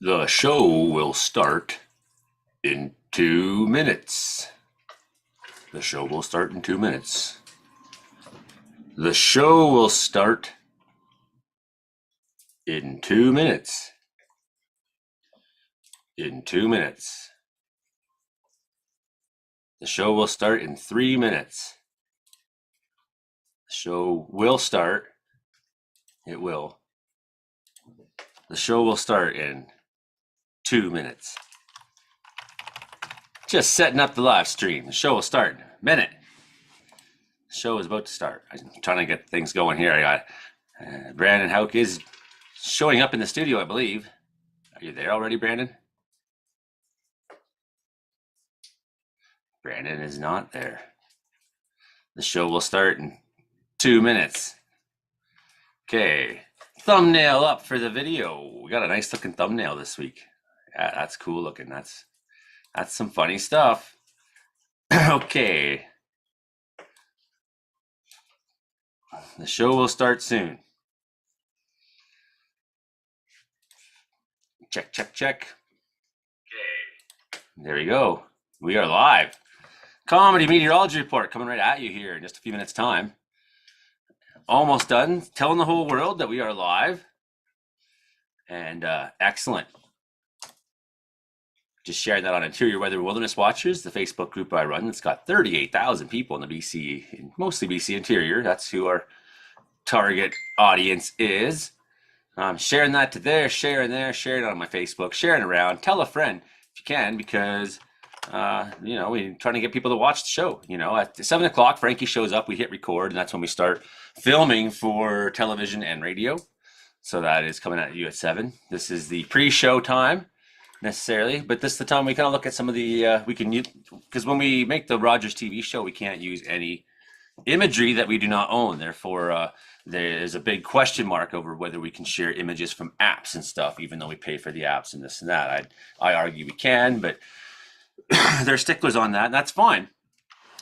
The show will start in 2 minutes. The show will start in 2 minutes. The show will start in 2 minutes. In 2 minutes. The show will start in 3 minutes. The show will start. It will. The show will start in 2 minutes. Just setting up the live stream. The show will start in a minute. The show is about to start. I'm trying to get things going here. I got Brandon Hauk is showing up in the studio, I believe. Are you there already, Brandon? Brandon is not there. The show will start in 2 minutes. Okay. Thumbnail up for the video. We got a nice looking thumbnail this week. Yeah, that's cool looking. That's some funny stuff. Okay. The show will start soon. Check, check, check. Okay. There we go. We are live. Comedy Meteorology Report coming right at you here in just a few minutes' time. Almost done telling the whole world that we are live. And excellent. Just sharing that on Interior Weather Wilderness Watchers, the Facebook group I run. It's got 38,000 people in the BC, mostly BC Interior. That's who our target audience is. I'm sharing that to there, sharing it on my Facebook, sharing around. Tell a friend if you can, because we're trying to get people to watch the show. At 7 o'clock, Frankie shows up, we hit record, and that's when we start filming for television and radio. So that is coming at you at 7. This is the pre-show time. Necessarily, but this is the time we kind of look at some of the we can use, because when we make the Rogers TV show, we can't use any imagery that we do not own. Therefore, there's a big question mark over whether we can share images from apps and stuff, even though we pay for the apps and this and that. I argue we can, but they're sticklers on that, and that's fine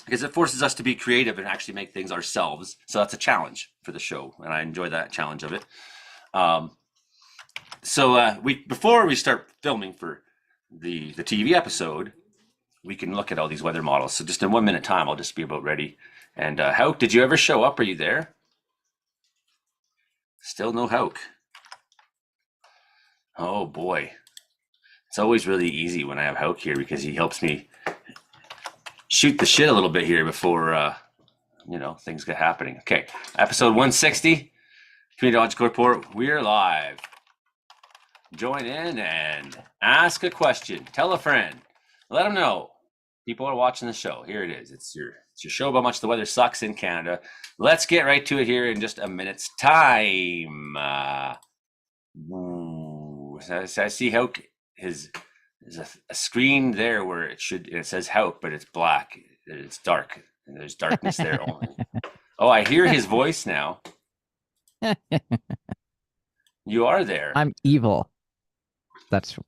because it forces us to be creative and actually make things ourselves. So that's a challenge for the show, and I enjoy that challenge of it. So before we start filming for the TV episode, we can look at all these weather models. So just in 1 minute time, I'll just be about ready. And Hauk, did you ever show up? Are you there? Still no Hauk. Oh boy. It's always really easy when I have Hauk here because he helps me shoot the shit a little bit here before things get happening. Okay, episode 160, Comedeorological Report. We're live. Join in and ask a question. Tell a friend. Let them know. People are watching the show. Here it is. It's your show about how much the weather sucks in Canada. Let's get right to it here in just a minute's time. I see Hauk. There's a screen there where it says Hauk, but it's black. It's dark. And there's darkness there only. Oh, I hear his voice now. You are there. I'm evil. It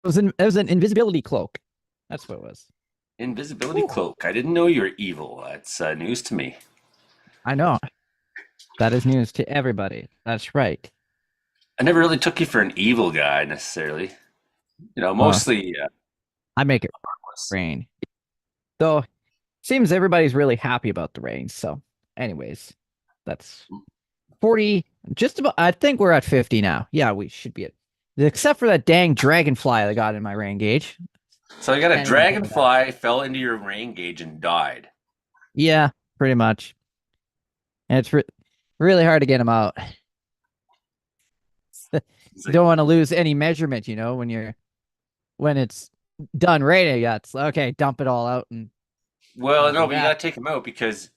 was an invisibility cloak. That's what it was. Invisibility cloak. I didn't know you were evil. That's news to me. I know. That is news to everybody. That's right. I never really took you for an evil guy necessarily. Mostly. I make it rain. Though, seems everybody's really happy about the rain. So, anyways, that's 40. Just about. I think we're at 50 now. Yeah, we should be at. Except for that dang dragonfly that got in my rain gauge. So you got a dragonfly fell into your rain gauge and died. Yeah, pretty much. And it's really hard to get him out. You don't want to lose any measurement, when it's done raining. It's okay, dump it all out and. Well, no, but you got to take him out because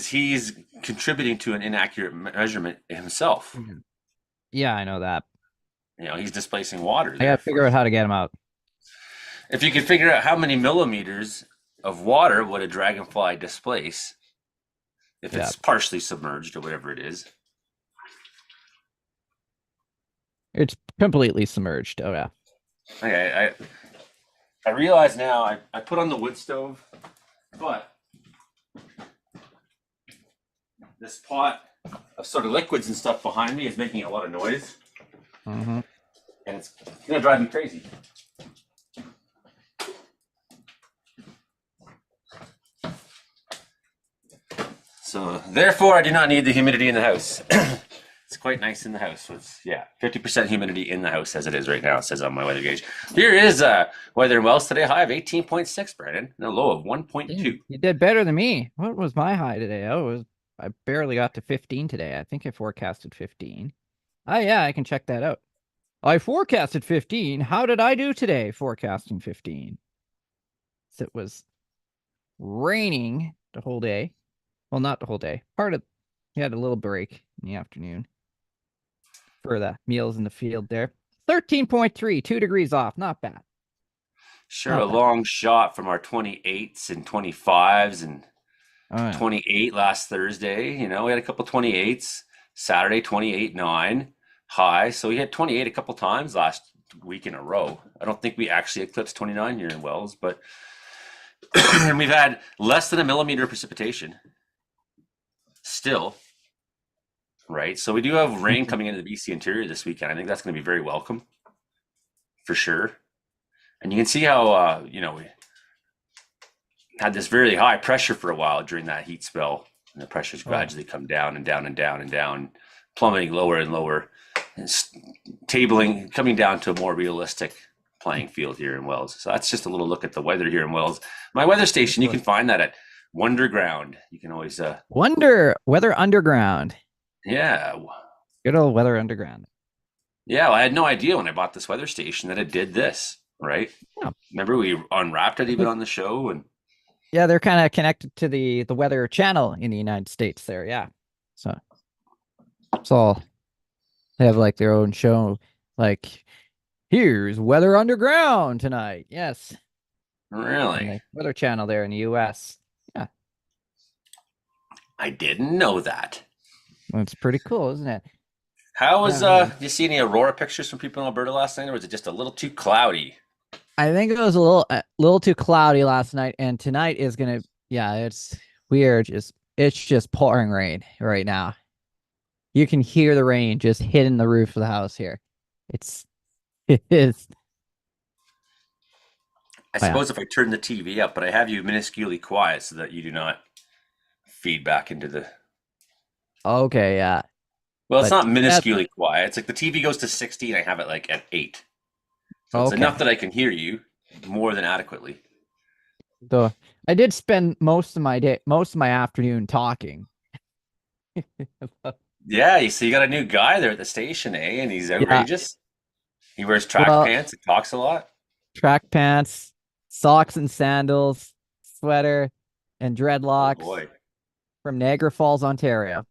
he's contributing to an inaccurate measurement himself. Yeah, I know that. He's displacing water. I gotta figure out how to get him out. If you could figure out how many millimeters of water would a dragonfly displace, if it's partially submerged or whatever it is. It's completely submerged. Oh yeah. Okay, I realize now I put on the wood stove, but this pot of sort of liquids and stuff behind me is making a lot of noise, Mm-hmm. and it's gonna drive me crazy. So therefore, I do not need the humidity in the house. It's quite nice in the house. So it's 50% humidity in the house as it is right now. It says on my weather gauge. Here is weather in Wells today. High of 18.6, Brandon, and a low of 1.2. You did better than me. What was my high today? I barely got to 15 today. I think I forecasted 15. Oh yeah, I can check that out. I forecasted 15. How did I do today forecasting 15? So it was raining the whole day. Well, not the whole day. We had a little break in the afternoon for the meals in the field there. 13.3, 2 degrees off. Not bad. Sure, Not a bad. long shot from our 28s and 25s and Oh, yeah. 28 last Thursday. You know, we had a couple 28s. Saturday, 28.9 high. So we had 28 a couple times last week in a row. I don't think we actually eclipsed 29 here in Wells, but and we've had less than a millimeter of precipitation still, right? So we do have rain coming into the BC interior this weekend. I think that's going to be very welcome for sure. And you can see how, we had this very high pressure for a while during that heat spell. And the pressure's gradually come down and down and down and down, plummeting lower and lower, and tabling, coming down to a more realistic playing field here in Wells. So that's just a little look at the weather here in Wells. My weather station, you can find that at Wonderground. You can always Weather Underground. yeah. Good old Weather Underground. Yeah, well, I had no idea when I bought this weather station that it did this, right? Yeah. Remember we unwrapped it even on the show, and yeah, they're kind of connected to the Weather Channel in the United States there. Yeah. So it's all they have like their own show. Like, here's Weather Underground tonight. Yes. really, And the Weather Channel there in the US. Yeah. I didn't know that. Well, it's pretty cool, isn't it? How was Yeah. did you see any aurora pictures from people in Alberta last night, or was it just a little too cloudy? I think it was a little too cloudy last night, and tonight is gonna. Yeah, it's weird. It's just pouring rain right now. You can hear the rain just hitting the roof of the house here. It is. I Oh, yeah. suppose if I turn the TV up, but I have you minusculely quiet so that you do not feed back into the. Okay, yeah, Well, it's but not minusculely quiet. It's like the TV goes to 60 and I have it like at 8. So it's enough okay. that I can hear you more than adequately. Though I did spend most of my afternoon talking. Yeah, you see, you got a new guy there at the station, eh? And he's Yeah, outrageous. He wears track well, pants and talks a lot. track pants, socks and sandals, sweater, and Oh dreadlocks boy. from Niagara Falls, Ontario,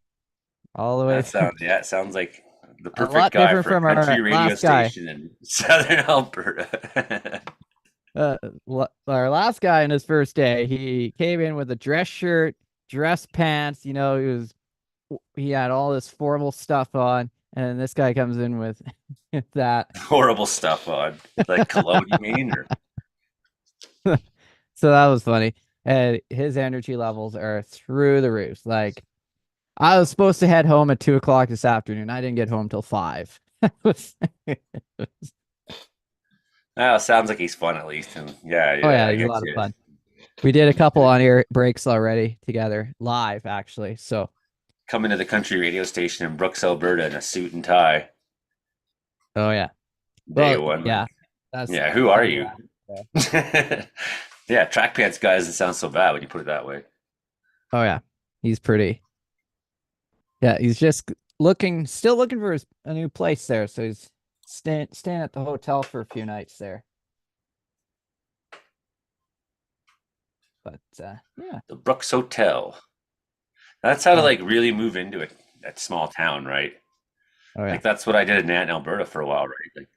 all the way through. It sounds like the A perfect lot guy different for a from our country radio last guy. station in southern Alberta. Uh, our last guy in his first day, he came in with a dress shirt, dress pants. He had all this formal stuff on, and this guy comes in with that. Horrible stuff on. Like cologne, you mean? Or So that was funny. And his energy levels are through the roof. Like, I was supposed to head home at 2 o'clock this afternoon. I didn't get home till 5. oh, sounds like he's fun at least. And Oh yeah, I he's a get lot of you. fun. We did a couple on air breaks already together, live actually. So, Coming to the country radio station in Brooks, Alberta in a suit and tie. oh yeah. Day Well, one. yeah. Like, That's yeah, who are kind of you? what Yeah, track pants guy doesn't sound so bad when you put it that way. Oh yeah. He's pretty. Yeah, he's just still looking for a new place there. So he's staying at the hotel for a few nights there. But yeah. The Brooks Hotel. That's how to Oh, like really move into it. That small town, right? oh yeah. Like that's what I did in Alberta for a while, right? Like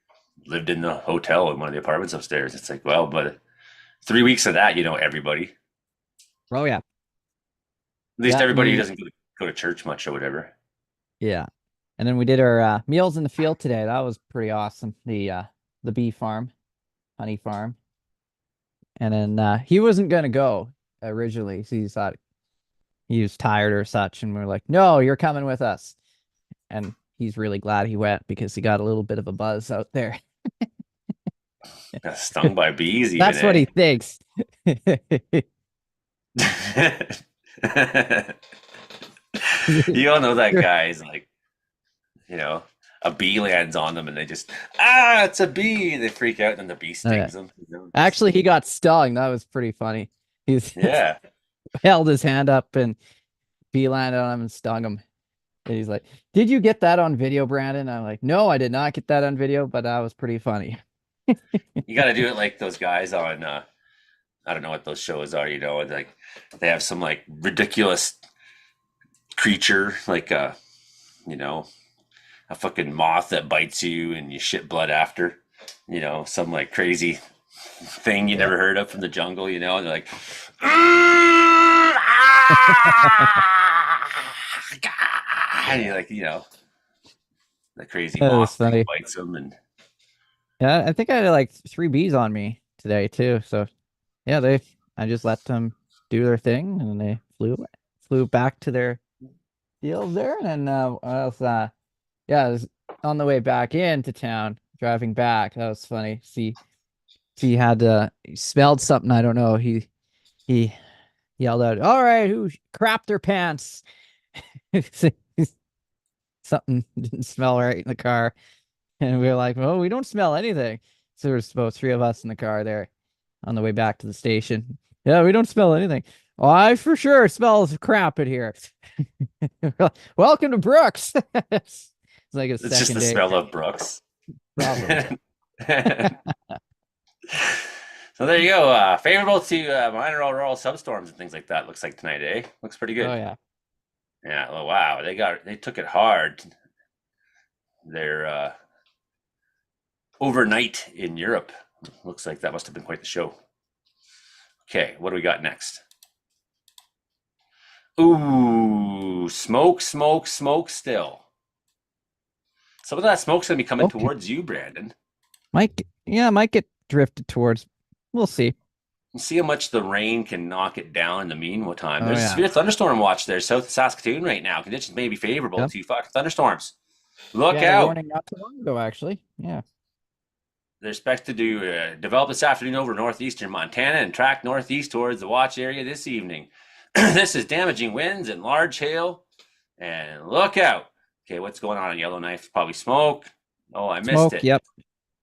lived in the hotel in one of the apartments upstairs. It's like, well, but 3 weeks of that, you know, everybody. At Oh yeah. least Yeah, and everybody who we doesn't go to church much or whatever. yeah. And then we did our meals in the field today. That was pretty awesome. The bee farm, honey farm. And then he wasn't gonna go originally. So he thought he was tired or such, and we are like, "No, you're coming with us." and he's really glad he went because he got a little bit of a buzz out there. Got stung by bees, even, That's what he eh? thinks. You all know that guy's like, you know, a bee lands on them and they just, it's a bee. They freak out and then the bee stings them. Actually, he got stung. That was pretty funny. He's Yeah. held his hand up and bee landed on him and stung him. And he's like, "Did you get that on video, Brandon?" I'm like, "No, I did not get that on video, but that was pretty funny." You got to do it like those guys on, I don't know what those shows are, like they have some like ridiculous creature, like you know, a fucking moth that bites you and you shit blood after, some like crazy thing you Yeah. never heard of from the jungle, and they're like, and you're like, the crazy That was moth thing funny. bites them, and Yeah, I think I had like 3 bees on me today too. So yeah, I just let them do their thing and they flew back to their deals there. And then what else? Yeah, I was on the way back into town, driving back. That was funny. He had he smelled something. I don't know. He yelled out, "All right, who crapped their pants?" Something didn't smell right in the car. And we were like, "Oh, we don't smell anything." So there's about 3 of us in the car there on the way back to the station. Yeah, we don't smell anything. Oh, I for sure smells crap in here. Welcome to Brooks. It's like a it's just second the day. smell of Brooks. Probably. So there you go. Favorable to minor auroral substorms and things like that. Looks like tonight, eh? Looks pretty Oh good. yeah. Yeah. Oh wow, they took it hard. They're overnight in Europe. Looks like that must have been quite the show. Okay, what do we got next? Ooh, smoke, smoke, smoke still. Some of that smoke's gonna be coming Okay. towards you, Brandon. Might get drifted towards. We'll see. And see how much the rain can knock it down in the meantime. Oh There's a yeah. severe thunderstorm watch there, south of Saskatoon right now. Conditions may be favorable Yep. to fucking thunderstorms. We Look had a out. warning not too long ago, actually. Yeah. They're expected to develop this afternoon over northeastern Montana and track northeast towards the watch area this evening. This is damaging winds and large hail. And look out. Okay, what's going on Yellowknife? Probably smoke. Oh, I missed Smoke. it. Yep.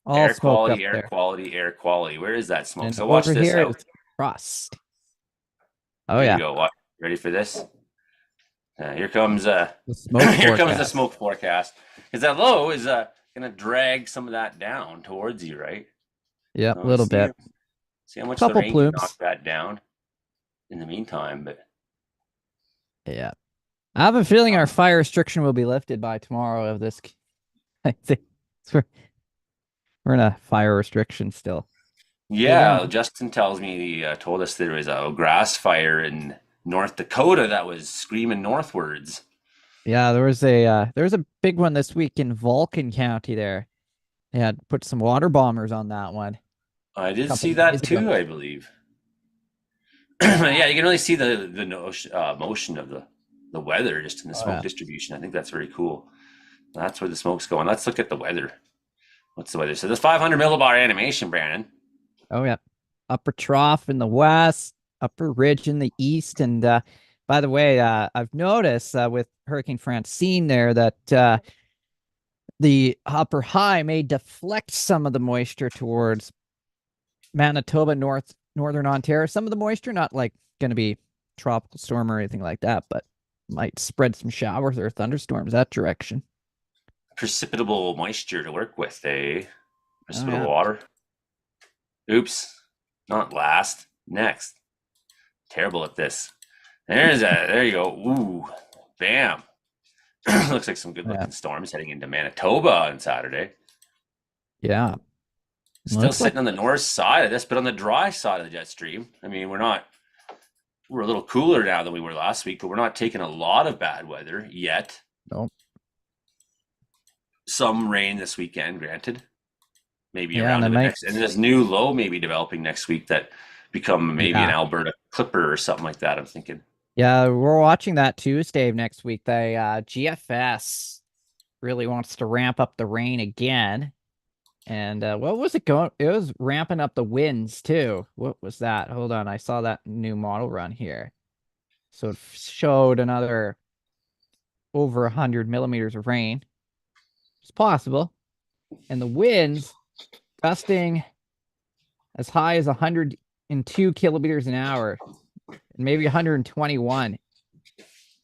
All Air smoke up quality, air there. quality, air quality. Where is that smoke? And So watch over this here is out. frost. Oh Here you yeah. go. What? Ready for this? Here comes The smoke here comes the forecast. smoke forecast. Because that low is gonna drag some of that down towards you, right? Yep, a So little bit. see how much the Couple rain can knock plumes. that down in the meantime. But Yeah. I have a feeling our um, fire restriction will be lifted by tomorrow of this. I think we're in a fire restriction still. yeah, Justin tells me he told us there was a grass fire in North Dakota that was screaming northwards. Yeah, there was a big one this week in Vulcan County there. They had put some water bombers on that one I a did couple see of days that ago. too, I believe. Yeah, you can really see the motion of the weather just in the Oh smoke yeah. distribution. I think that's very cool. That's where the smoke's going. Let's look at the weather. What's the weather? So this 500 millibar animation, Brandon. Oh yeah. Upper trough in the west, upper ridge in the east, and by the way, I've noticed with Hurricane Francine there that the upper high may deflect some of the moisture towards Manitoba, northern Ontario. Some of the moisture, not like going to be tropical storm or anything like that, but might spread some showers or thunderstorms that direction. Precipitable moisture to work with, eh? Oh Precipitable yeah. water. Oops. Not last. Next. Terrible at this. There you go. Ooh. Bam. Looks like some good Yeah. looking storms heading into Manitoba on Saturday. Yeah. Still Looks like sitting on the north side of this, but on the dry side of the jet stream. I mean, we're a little cooler now than we were last week, but we're not taking a lot of bad weather yet. no. Some rain this weekend, granted. Maybe Yeah, and around it to the might next, and this new low may be developing next week that become maybe an yeah. Alberta clipper or something like that. I'm thinking. Yeah, we're watching that Tuesday of next week. The GFS. really wants to ramp up the rain again. And what was it going? It was ramping up the winds too. What was that? Hold on, I saw that new model run here. So it showed another over 100 millimeters of rain. It's possible. And the winds gusting as high as 102 kilometers an hour, and maybe 121.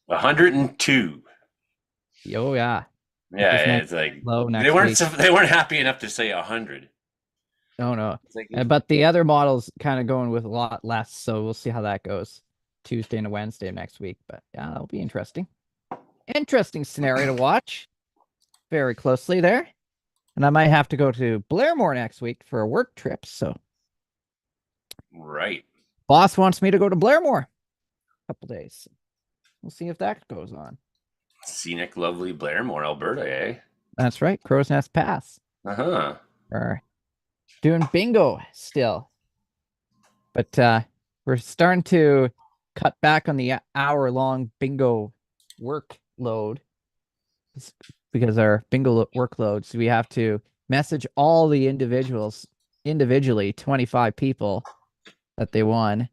102. Oh yeah. Yeah, This next it's like low they next weren't week. they weren't happy enough to say 100. Oh no. It's like, But the other model's kind of going with a lot less, so we'll see how that goes Tuesday and Wednesday of next week. But yeah, that'll be interesting. Interesting scenario to watch very closely there. And I might have to go to Blairmore next week for a work trip. So right. boss wants me to go to Blairmore a couple days. We'll see if that goes on. Scenic, lovely Blairmore, Alberta, eh? That's right. Crow's Nest Pass. Uh-huh. We're doing bingo still. But we're starting to cut back on the hour-long bingo workload because our bingo workloads, we have to message all the individuals individually, 25 people that they won,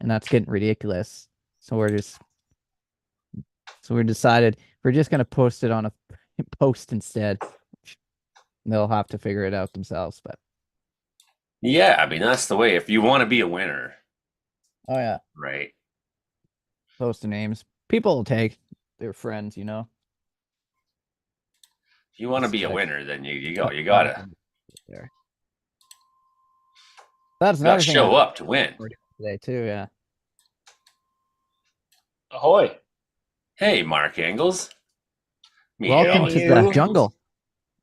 and that's getting ridiculous. So we decided we're just gonna post it on a post instead. They'll have to figure it out themselves, but Yeah, I mean that's the way. If you want to be a winner, oh yeah, right? post the names. People will take their friends, you know. If you want to Just be a like winner, then you go. You five gotta there. That's gotta another thing show up to win. today too. Yeah. Ahoy. Hey, Mark Engels, Welcome to you- the jungle.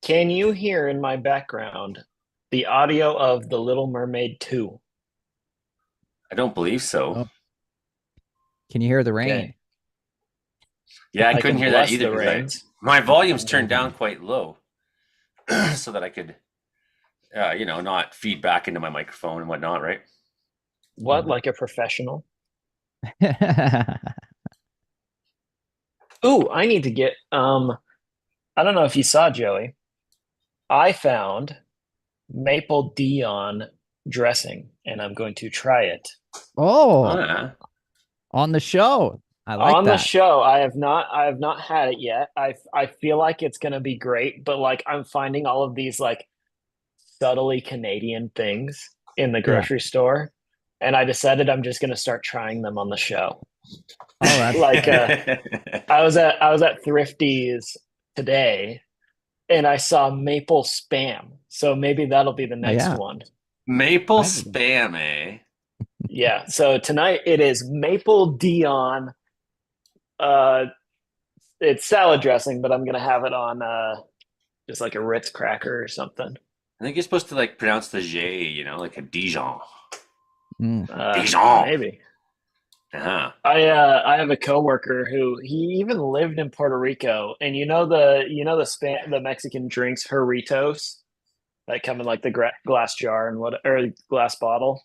Can you hear in my background the audio of The Little Mermaid 2? I don't believe so. Oh. Can you hear the rain? Okay. Yeah, I I couldn't can hear that bless either the because rains. my volume's turned down quite low, so that I could, not feed back into my microphone and whatnot, right? What, like a professional? Yeah. Ooh, I need to get I don't know if you saw, Joey. I found Maple Dion dressing and I'm going to try it. Oh, Ah, on the show. I like On that. the show. I have not had it yet. I feel like it's gonna be great, but like I'm finding all of these like subtly Canadian things in the grocery store, and I decided I'm just gonna start trying them on the show. Oh, that's Like I was at Thrifty's today, and I saw maple spam, so maybe that'll be the next yeah. one. maple I- spam, eh? Yeah. So tonight it is Maple Dion. Uh, it's salad dressing, but I'm gonna have it on just like a Ritz cracker or something. I think you're supposed to like pronounce the J, like a Dijon. Mm. Dijon. Maybe. Uh-huh. I have a coworker who he even lived in Puerto Rico, and the Mexican drinks Jarritos that come in like the glass jar and what or glass bottle.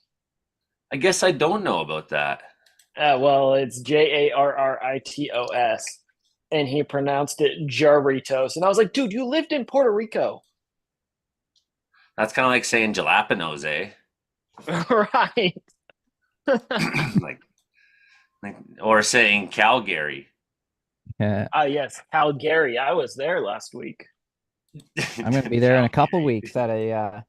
I guess I don't know about that. Well, it's Jarritos, and he pronounced it Jarritos, and I was like, dude, you lived in Puerto Rico, That's kind of like saying jalapenos, eh? right? like, or saying Calgary. Yeah. Yes, Calgary. I was there last week. I'm going to be there in a couple weeks at a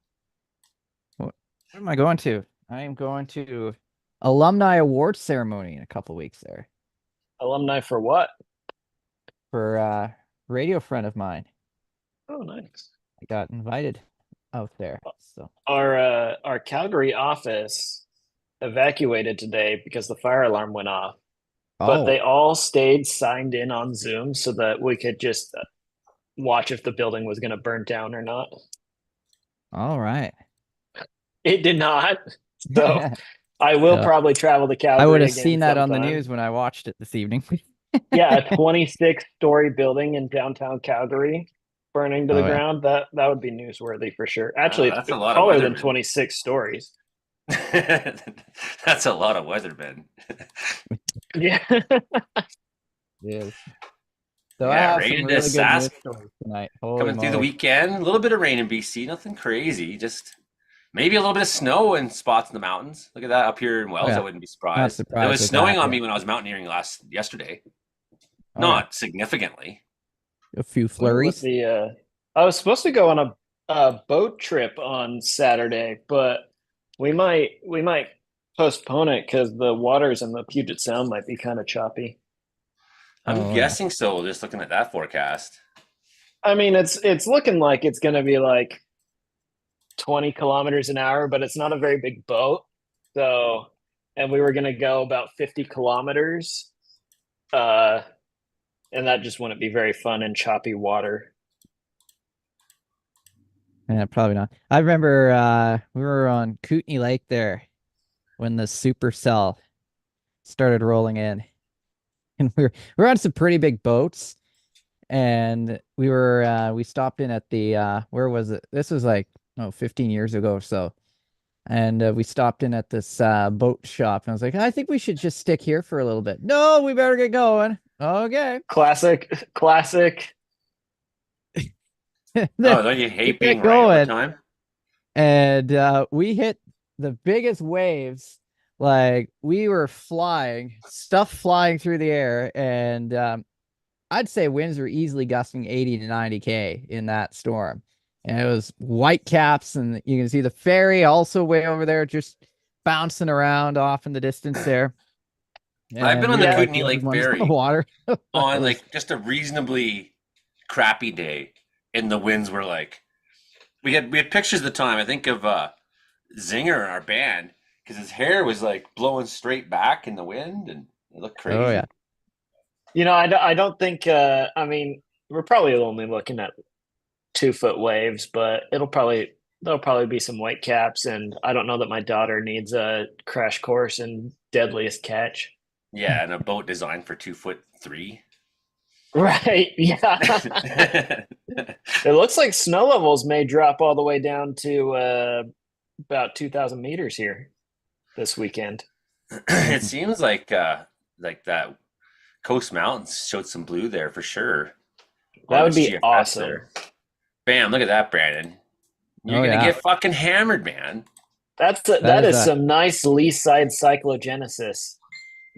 what am I going to? I am going to alumni awards ceremony in a couple weeks there Alumni for what? for a radio friend of mine. Oh, nice. I got invited out there. So Our Calgary office evacuated today because the fire alarm went off. But they all stayed signed in on Zoom so that we could just watch if the building was going to burn down or not. all right. It did not. So I will So, probably travel to Calgary. I would have again seen that on the sometime. news when I watched it this evening. Yeah, a 26-story building in downtown Calgary burning to the Oh, yeah. ground. That would be newsworthy for sure. Actually, that's it's a lot of taller than weathermen. 26 stories. That's a lot of weathermen. Yeah. Yes. So I Yeah, have rain some into really good news Sask stories tonight. Holy coming through the moly. weekend. A little bit of rain in BC, nothing crazy. Just maybe a little bit of snow in spots in the mountains. Look at that up here in Oh Wells. I yeah, wouldn't be not surprised. It surprised was with snowing that. on Yeah. me when I was mountaineering yesterday. Oh yeah, Not significantly. a few Wonder what flurries. I was supposed to go on a boat trip on Saturday, but we might postpone it because the waters in the Puget Sound might be kind of choppy. I'm Oh yeah. guessing so, just looking at that forecast. I mean, it's looking like it's going to be like 20 kilometers an hour, but it's not a very big boat. So, and we were going to go about 50 kilometers, uh, and that just wouldn't be very fun in choppy water. Yeah, probably not. I remember we were on Kootenay Lake there when the supercell started rolling in. And we were on some pretty big boats, and we stopped in at the where was it? This was like 15 years ago or so. And we stopped in at this boat shop, and I was like, I think we should just stick here for a little bit. No, we better get going. Okay. Classic. Oh, Then don't you we hate being get right all the going, time? and we hit the biggest waves. Like we were flying, stuff flying through the air, and I'd say winds were easily gusting 80 to 90K in that storm. And it was white caps, and you can see the ferry also way over there, just bouncing around off in the distance there. I've been And on we the were Yeah. like the Kootenay only Lake ones on the Ferry water. It on was, like just a reasonably crappy day, and the winds were like we had pictures at the time. I think of Zinger in our band because his hair was like blowing straight back in the wind, and it looked oh yeah. crazy. I don't think, I mean, we're probably only looking at 2 foot waves, but there'll probably be some white caps. And I don't know that my daughter needs a crash course in deadliest catch. Yeah, and a boat designed for 2'3". Right. Yeah. It looks like snow levels may drop all the way down to about 2,000 meters here this weekend. It Mhm. seems like that Coast Mountains showed some blue there for sure That on would this be GFS awesome. there. Bam! Look at that, Brandon. You're Oh gonna yeah. get fucking hammered, man. That That is is some nice lee side cyclogenesis.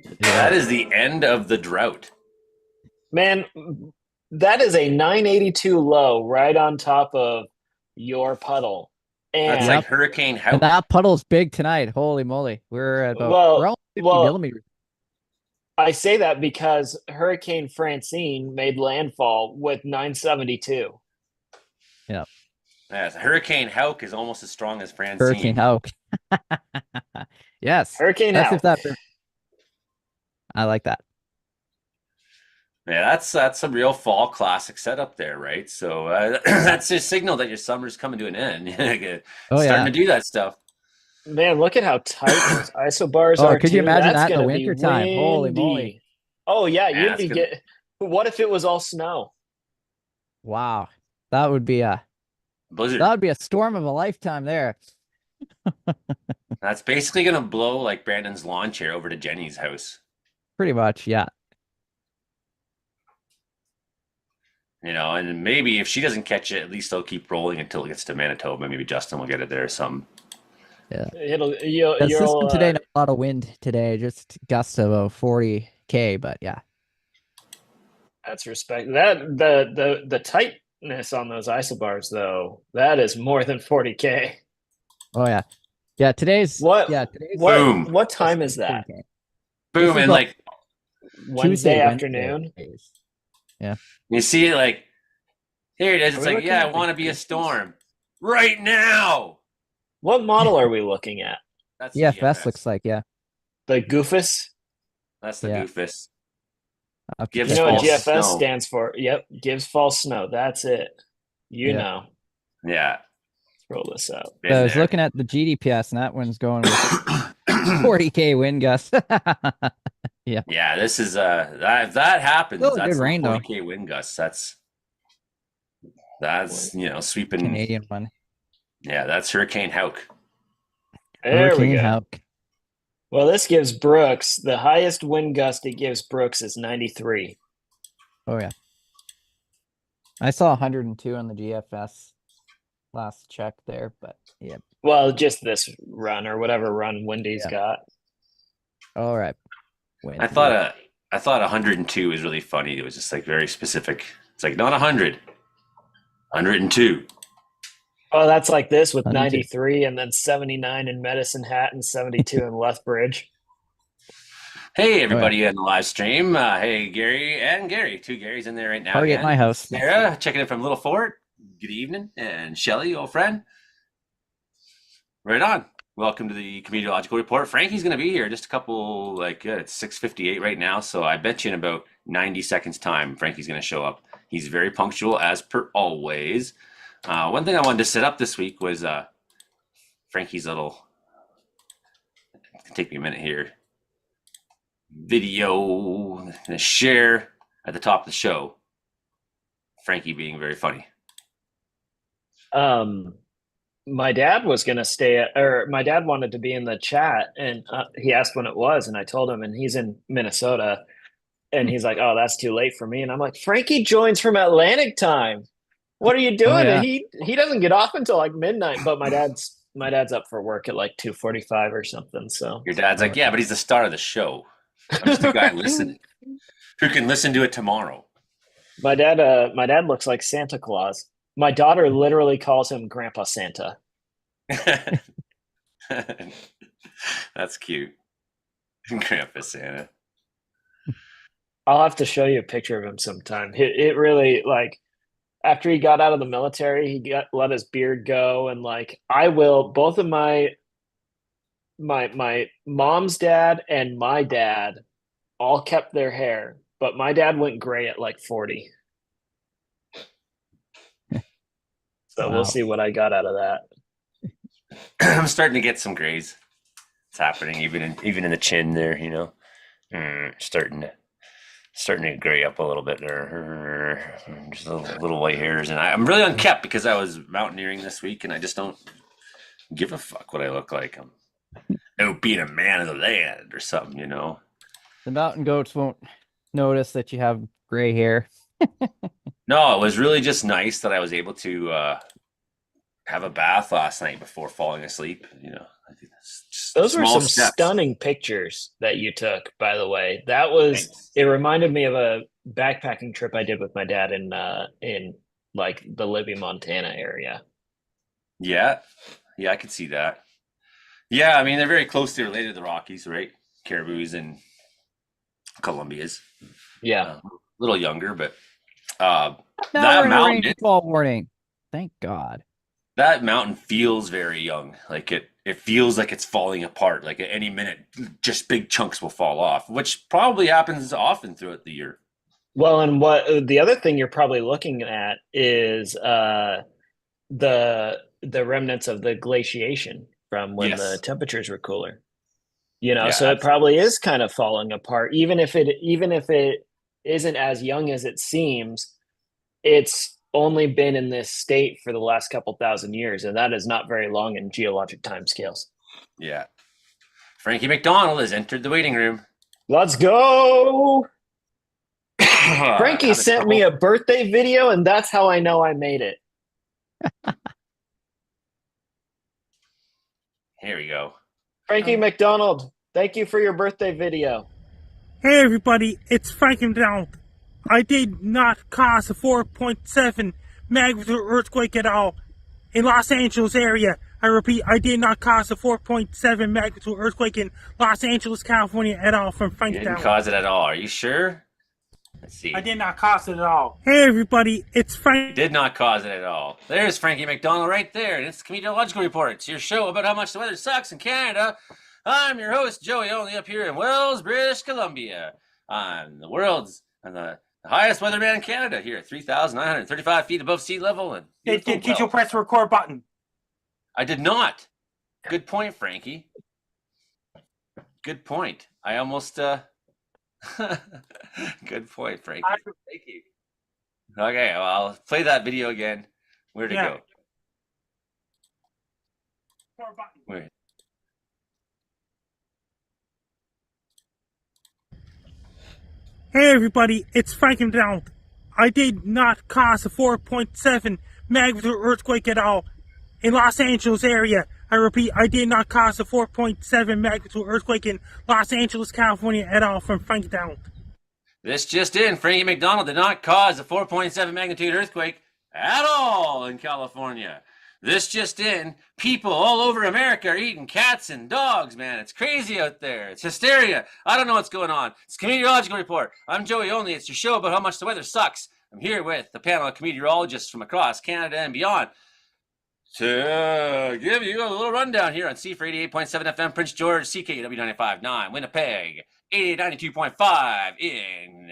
That yeah. is the end of the drought. Man, that is a 982 low right on top of your puddle. That's And like Yep. Hurricane And Hauk. that puddle's big tonight. Holy moly. We're well, all 50 well, millimeters. I say that because Hurricane Francine made landfall with 972. Yeah. Yes, Hurricane Hauk is almost as strong as Hurricane Francine. Hauk. Yes. Hurricane That's if Hal. that I like that. Yeah, that's a real fall classic setup there, right? So that's a signal that your summer's coming to an end. Oh Starting yeah. to do that stuff. Man, look at how tight those isobars Oh, are could you too. imagine That's that in the gonna be winter time? Holy moly. windy. Oh yeah, Man, you'd that's be gonna get. What if it was all snow? Wow. That would be a blizzard. storm of a lifetime there. That's basically gonna blow like Brandon's lawn chair over to Jenny's house. Pretty much, yeah. And maybe if she doesn't catch it, at least they'll keep rolling until it gets to Manitoba. Maybe Justin will get it there. Some. Yeah. The system You'll today, not a lot of wind today, just gusts of 40K, but yeah. that's respect. That the tightness on those isobars though, that is more than 40K. Oh yeah. Yeah, today's What Boom. what time is that? 40K. Boom, is and like Wednesday Wednesday. afternoon? Yeah. you see it like here it is. Are It's we like, looking yeah, I at the want to be a Goofus? storm right now. What model are we looking at? That's the EFS GFS. looks like, yeah. The Goofus? That's the Yeah. Goofus. I'll have to Gives You check know what false that out. GFS snow. stands for? Yep, gives false snow. That's it. You Yeah. know. Yeah, Let's roll this out. been So I was there. looking at the GDPS, and that one's going with 40K wind gusts. Yeah, this is that happens. Still a That's good some rain, though. 40K wind gusts. That's sweeping. Canadian one. Yeah, that's Hurricane Hauk. There we Hurricane go. Hauk. Well, this gives Brooks the highest wind gust it gives Brooks is 93. Oh yeah. I saw 102 on the GFS last check there, but yeah. Well, just this run or whatever run Wendy's Yeah. got. All right. I thought 102 was really funny. It was just like very specific. It's like not 100, 102. Oh, that's like this with 102. 93 and then 79 in Medicine Hat and 72 in Lethbridge. Hey, everybody in the live stream. Hey, Gary and Gary. Two Garys in there right now. Target again. my house. Sarah, checking in from Little Fort. Good evening. And Shelly, old friend. Right on. Welcome to the Comedeorological Report. Frankie's going to be here just a couple, it's 6:58 right now. So I bet you in about 90 seconds time, Frankie's going to show up. He's very punctual as per always. One thing I wanted to set up this week was Frankie's little, it's going to take me a minute here, video. I'm going to share at the top of the show. Frankie being very funny. My dad was going to stay or my dad wanted to be in the chat and he asked when it was and I told him and he's in Minnesota and he's like, oh, that's too late for me. And I'm like, Frankie joins from Atlantic time. What are you doing? Oh, yeah. And he doesn't get off until like midnight, but my dad's up for work at like 2:45 or something. So your dad's like, yeah, but he's the star of the show. I'm just a guy listening who can listen to it tomorrow. my dad looks like Santa Claus. My daughter literally calls him Grandpa Santa. That's cute. Grandpa Santa. I'll have to show you a picture of him sometime. It really like after he got out of the military, he let his beard go and like I will both of my mom's dad and my dad all kept their hair, but my dad went gray at like 40. So Wow. we'll see what I got out of that. I'm starting to get some grays. It's happening even in the chin there, you know. Starting to gray up a little bit there. Just little white hairs, and I'm really unkept because I was mountaineering this week, and I just don't give a fuck what I look like. I'm out being a man of the land or something, you know. The mountain goats won't notice that you have gray hair. No, it was really just nice that I was able to have a bath last night before falling asleep. You know, those were some steps. Stunning pictures that you took, by the way. That was Thanks. It reminded me of a backpacking trip I did with my dad in like the Libby, Montana area. Yeah, I could see that. Yeah, I mean they're very closely related to the Rockies, right? Caribous and Columbias. Yeah, A little younger, but Now that we're in a mountain, rainfall warning. Thank God. that mountain feels very young. Like it feels like it's falling apart. Like at any minute, just big chunks will fall off, which probably happens often throughout the year. well, and what the other thing you're probably looking at is the remnants of the glaciation from when the Yes. temperatures were cooler. You know, Yeah, so it absolutely. probably is kind of falling apart, even if it isn't as young as it seems. It's only been in this state for the last couple thousand years, and that is not very long in geologic timescales. Yeah. Frankie McDonald has entered the waiting room. Let's go. Frankie Having sent me trouble. a birthday video, and that's how I know I made it. Here we go. Frankie McDonald, thank you for your birthday video. Hey everybody, it's Frankie McDonald. I did not cause a 4.7 magnitude earthquake at all in Los Angeles area. I repeat, I did not cause a 4.7 magnitude earthquake in Los Angeles, California at all from You Frankie didn't McDonald. cause it at all. Are you sure? Let's see. I did not cause it at all. Hey everybody, it's Frankie. Did not cause it at all. There's Frankie McDonald right there, and it's the Comedeorological Report. It's your show about how much the weather sucks in Canada. I'm your host, Joey, only up here in Wells, British Columbia. I'm the highest weatherman in Canada here at 3,935 feet above sea level. And Did you press the record button? I did not. Good point, Frankie. Good point. I almost good point, Frankie. Thank you. Okay, well, I'll play that video again. Where'd it Yeah. go? Record button. Where? Hey everybody, it's Frankie McDonald. I did not cause a 4.7 magnitude earthquake at all. In Los Angeles area, I repeat, I did not cause a 4.7 magnitude earthquake in Los Angeles, California at all from Frank Down. This just in, Frankie McDonald did not cause a 4.7 magnitude earthquake at all in California. This just in, people all over America are eating cats and dogs, man. It's crazy out there. It's hysteria. I don't know what's going on. It's Comedeorological Report. I'm Joey Only. It's your show about how much the weather sucks. I'm here with a panel of cometeorologists from across Canada and beyond to give you a little rundown here on C for 88.7 FM, Prince George, CKW 95.9, Winnipeg, 92.5 in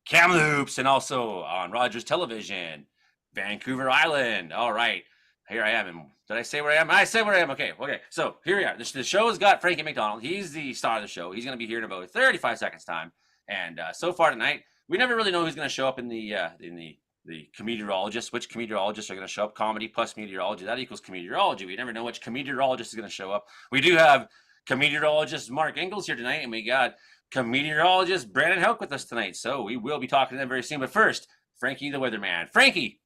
Kamloops, and also on Rogers Television, Vancouver Island. All right, here I am. And did I say where I am? I said where I am. Okay. So here we are. The show's got Frankie McDonald. He's the star of the show. He's going to be here in about 35 seconds time. And so far tonight, we never really know who's going to show up in the cometeorologists. Which cometeorologists are going to show up? Comedy plus meteorology, that equals cometeorology. We never know which cometeorologist is going to show up. We do have cometeorologist Mark Ingalls here tonight, and we got cometeorologist Brandon Houck with us tonight. So we will be talking to them very soon. But first, Frankie the weatherman. Frankie,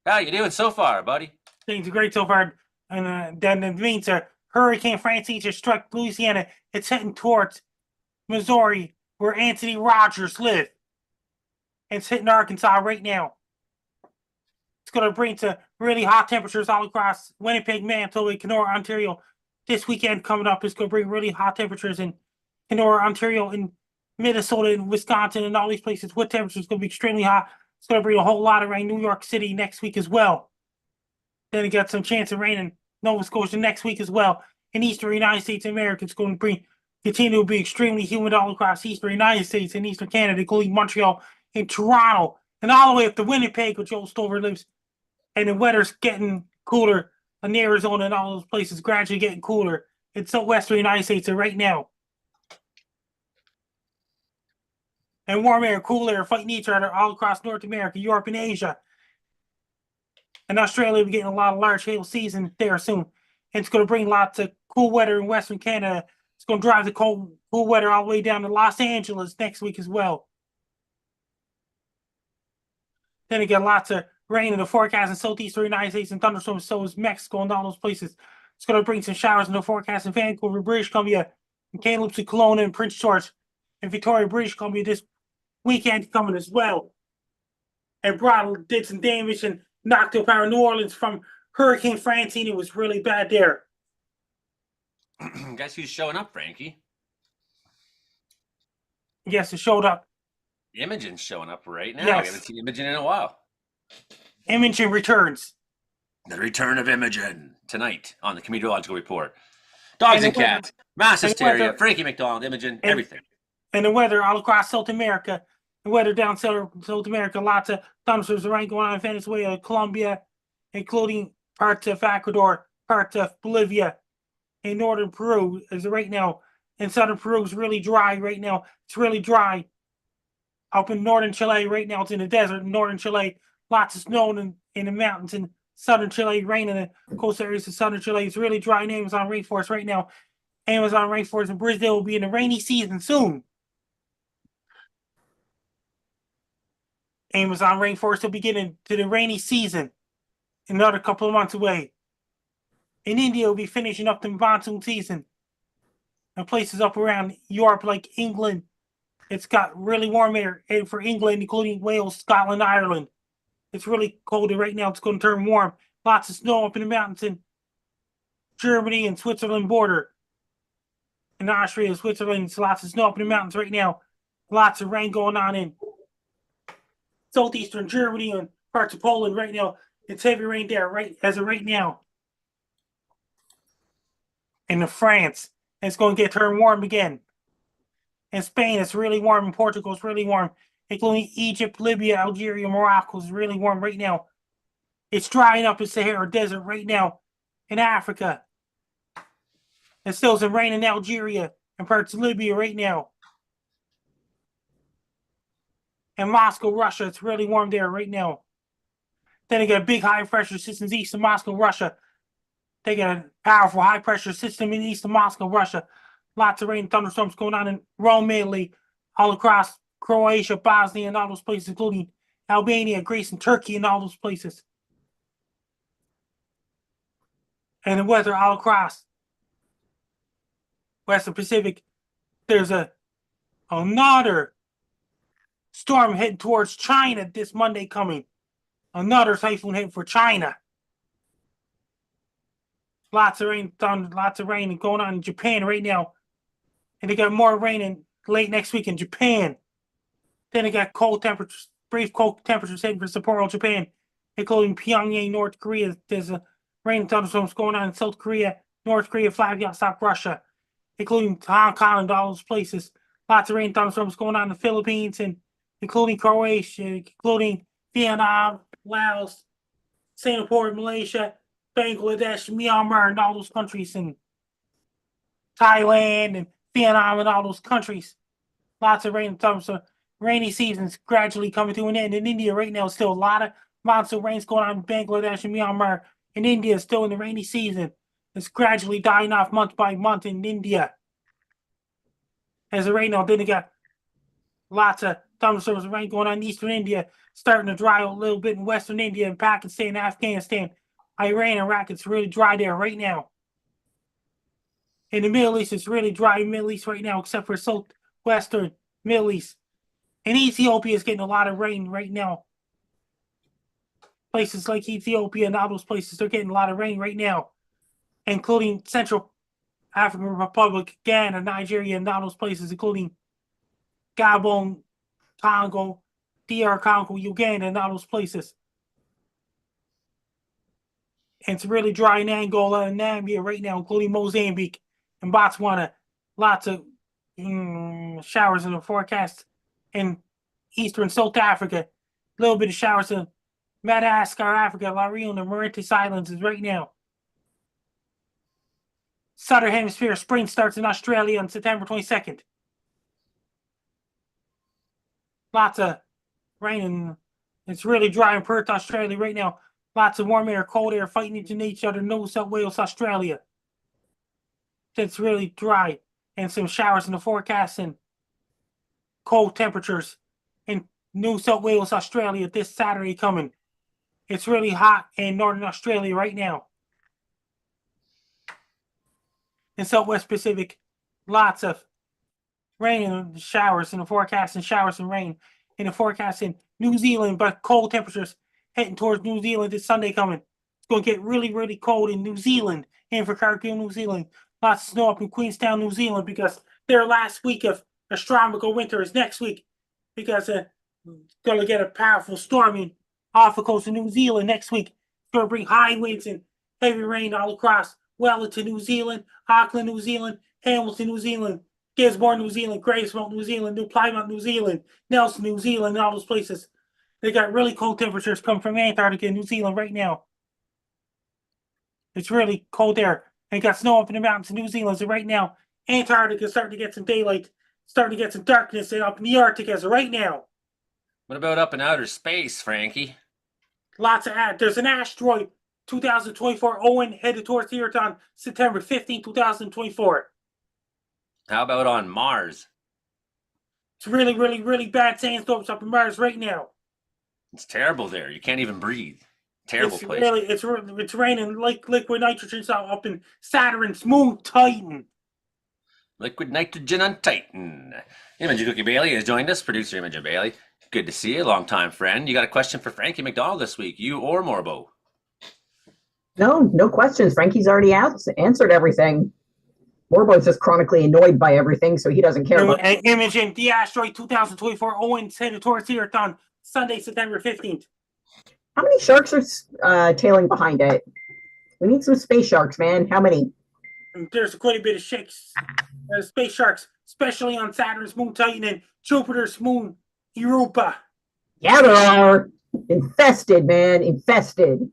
how you doing so far, buddy? Things are great so far. And then it means Hurricane Francine just struck Louisiana. It's heading towards Missouri, where Anthony Rogers lived. It's hitting Arkansas right now. It's going to bring to really hot temperatures all across Winnipeg, Manitoba, Kenora, Ontario. This weekend coming up is going to bring really hot temperatures in Kenora, Ontario, and Minnesota, and Wisconsin, and all these places. With temperatures going to be extremely hot. It's going to bring a whole lot of rain. New York City next week as well. Then it got some chance of rain in Nova Scotia next week as well. In eastern United States of America, it's going to continue to be extremely humid all across eastern United States and eastern Canada, including Montreal and Toronto, and all the way up to Winnipeg, where Joel Stover lives. And the weather's getting cooler in Arizona and all those places, gradually getting cooler in southwestern United States right now. And warm air, cool air fighting each other all across North America, Europe, and Asia. And Australia will be getting a lot of large hail season there soon. And it's going to bring lots of cool weather in Western Canada. It's going to drive the cool weather all the way down to Los Angeles next week as well. Then you get lots of rain in the forecast in southeastern United States and thunderstorms, so is Mexico and all those places. It's going to bring some showers in the forecast in Vancouver, British Columbia, and Kamloops, and Kelowna, and Prince George, and Victoria, British Columbia this weekend coming as well. And Brattle did some damage and knocked up our New Orleans from Hurricane Francine. It was really bad there. Guess who's showing up, Frankie? Yes, it showed up. Imogen's showing up right now. Yes. I haven't seen Imogen in a while. Imogen returns. The return of Imogen tonight on the Comedeorological Report. Dogs and cats, mass hysteria, Frankie McDonald, Imogen, everything. And the weather all across South America. The weather down South America, lots of thunderstorms rain going on in Venezuela, Colombia, including parts of Ecuador, parts of Bolivia, and northern Peru is right now. And southern Peru is really dry right now. It's really dry. Up in northern Chile right now, it's in the desert in northern Chile. Lots of snow in the mountains in southern Chile, rain in the coastal areas of southern Chile. It's really dry in Amazon rainforest right now. Amazon rainforest in Brazil will be in the rainy season soon. Amazon rainforest will be getting to the rainy season in another couple of months away. In India, will be finishing up the monsoon season. And places up around Europe like England, it's got really warm air for England, including Wales, Scotland, Ireland. It's really cold right now. It's going to turn warm. Lots of snow up in the mountains in Germany and Switzerland border. In Austria, Switzerland, it's lots of snow up in the mountains right now. Lots of rain going on in southeastern Germany and parts of Poland right now. It's heavy rain there right as of right now. In France, it's going to get turned warm again. In Spain, it's really warm. In Portugal, it's really warm. Including Egypt, Libya, Algeria, Morocco is really warm right now. It's drying up in Sahara Desert right now. In Africa. There's still some rain in Algeria and parts of Libya right now. In Moscow, Russia, it's really warm there right now. Then they got a big high pressure system east of Moscow, Russia. They got a powerful high pressure system in east of Moscow, Russia. Lots of rain and thunderstorms going on in Rome, Italy, all across Croatia, Bosnia, and all those places, including Albania, Greece, and Turkey, and all those places. And the weather all across Western Pacific. There's another storm heading towards China this Monday coming. Another typhoon heading for China. Lots of rain, lots of rain going on in Japan right now. And they got more rain in late next week in Japan. Then they got cold temperatures, brief cold temperatures heading for Sapporo, Japan, including Pyongyang, North Korea. There's a rain and thunderstorms going on in South Korea, North Korea, Vladivostok, Russia, including Hong Kong and all those places. Lots of rain and thunderstorms going on in the Philippines, and including Croatia, including Vietnam, Laos, Singapore, Malaysia, Bangladesh, Myanmar, and all those countries, and Thailand and Vietnam and all those countries. Lots of rain and thunderstorms. Rainy season's gradually coming to an end. In India right now, still a lot of monsoon rains going on in Bangladesh and Myanmar. In India, still in the rainy season. It's gradually dying off month by month in India. As of right now, then they got lots of thunderstorms and rain going on in eastern India, starting to dry out a little bit in western India and Pakistan, Afghanistan, Iran, Iraq. It's really dry there right now. In the Middle East, it's really dry in the Middle East right now, except for southwestern Middle East. And Ethiopia is getting a lot of rain right now. Places like Ethiopia and all those places, they're getting a lot of rain right now, including Central African Republic, Ghana, Nigeria, and all those places, including Gabon, Congo, DR Congo, Uganda, and all those places. And it's really dry in Angola and Namibia right now, including Mozambique and Botswana. Lots of showers in the forecast. In eastern South Africa, a little bit of showers in Madagascar, Africa, La Reunion, and Mauritius Islands is right now. Southern Hemisphere spring starts in Australia on September 22nd. Lots of rain, and it's really dry in Perth, Australia right now. Lots of warm air, cold air fighting into each other. New South Wales, Australia. It's really dry, and some showers in the forecast and cold temperatures in New South Wales, Australia this Saturday coming. It's really hot in northern Australia right now. In Southwest Pacific, lots of rain and showers in the forecast, and showers and rain in the forecast in New Zealand, but cold temperatures heading towards New Zealand this Sunday coming. It's going to get really, really cold in New Zealand, Invercargill, New Zealand. Lots of snow up in Queenstown, New Zealand, because their last week of astronomical winter is next week, because going to get a powerful storm off the coast of New Zealand next week. It's going to bring high winds and heavy rain all across Wellington, New Zealand, Auckland, New Zealand, Hamilton, New Zealand, Gisborne, New Zealand, Gravesmount, New Zealand, New Plymouth, New Zealand, Nelson, New Zealand, and all those places. They got really cold temperatures coming from Antarctica and New Zealand right now. It's really cold there. And got snow up in the mountains in New Zealand. So right now, Antarctica is starting to get some daylight, starting to get some darkness up in the Arctic as of right now. What about up in outer space, Frankie? Lots of there's an asteroid 2024 Owen headed towards the Earth on September 15, 2024. How about on Mars? It's really, really, really bad sandstorms up in Mars right now. It's terrible there. You can't even breathe. Terrible It's place. really, it's raining like liquid nitrogen up in Saturn's moon Titan. Liquid nitrogen on Titan. Imogen Cookie Bailey has joined us, producer Imogen Bailey. Good to see you, longtime friend. You got a question for Frankie McDonald this week, you or Morbo? No questions. Frankie's already answered everything. Morbo's just chronically annoyed by everything, so he doesn't care. Imogen, the asteroid 2024 Owen headed towards the Earth on Sunday, September 15th. How many sharks are tailing behind it? We need some space sharks, man. How many? There's quite a bit of space sharks, especially on Saturn's moon Titan and Jupiter's moon Europa. Yeah, there are. Infested, man. Infested.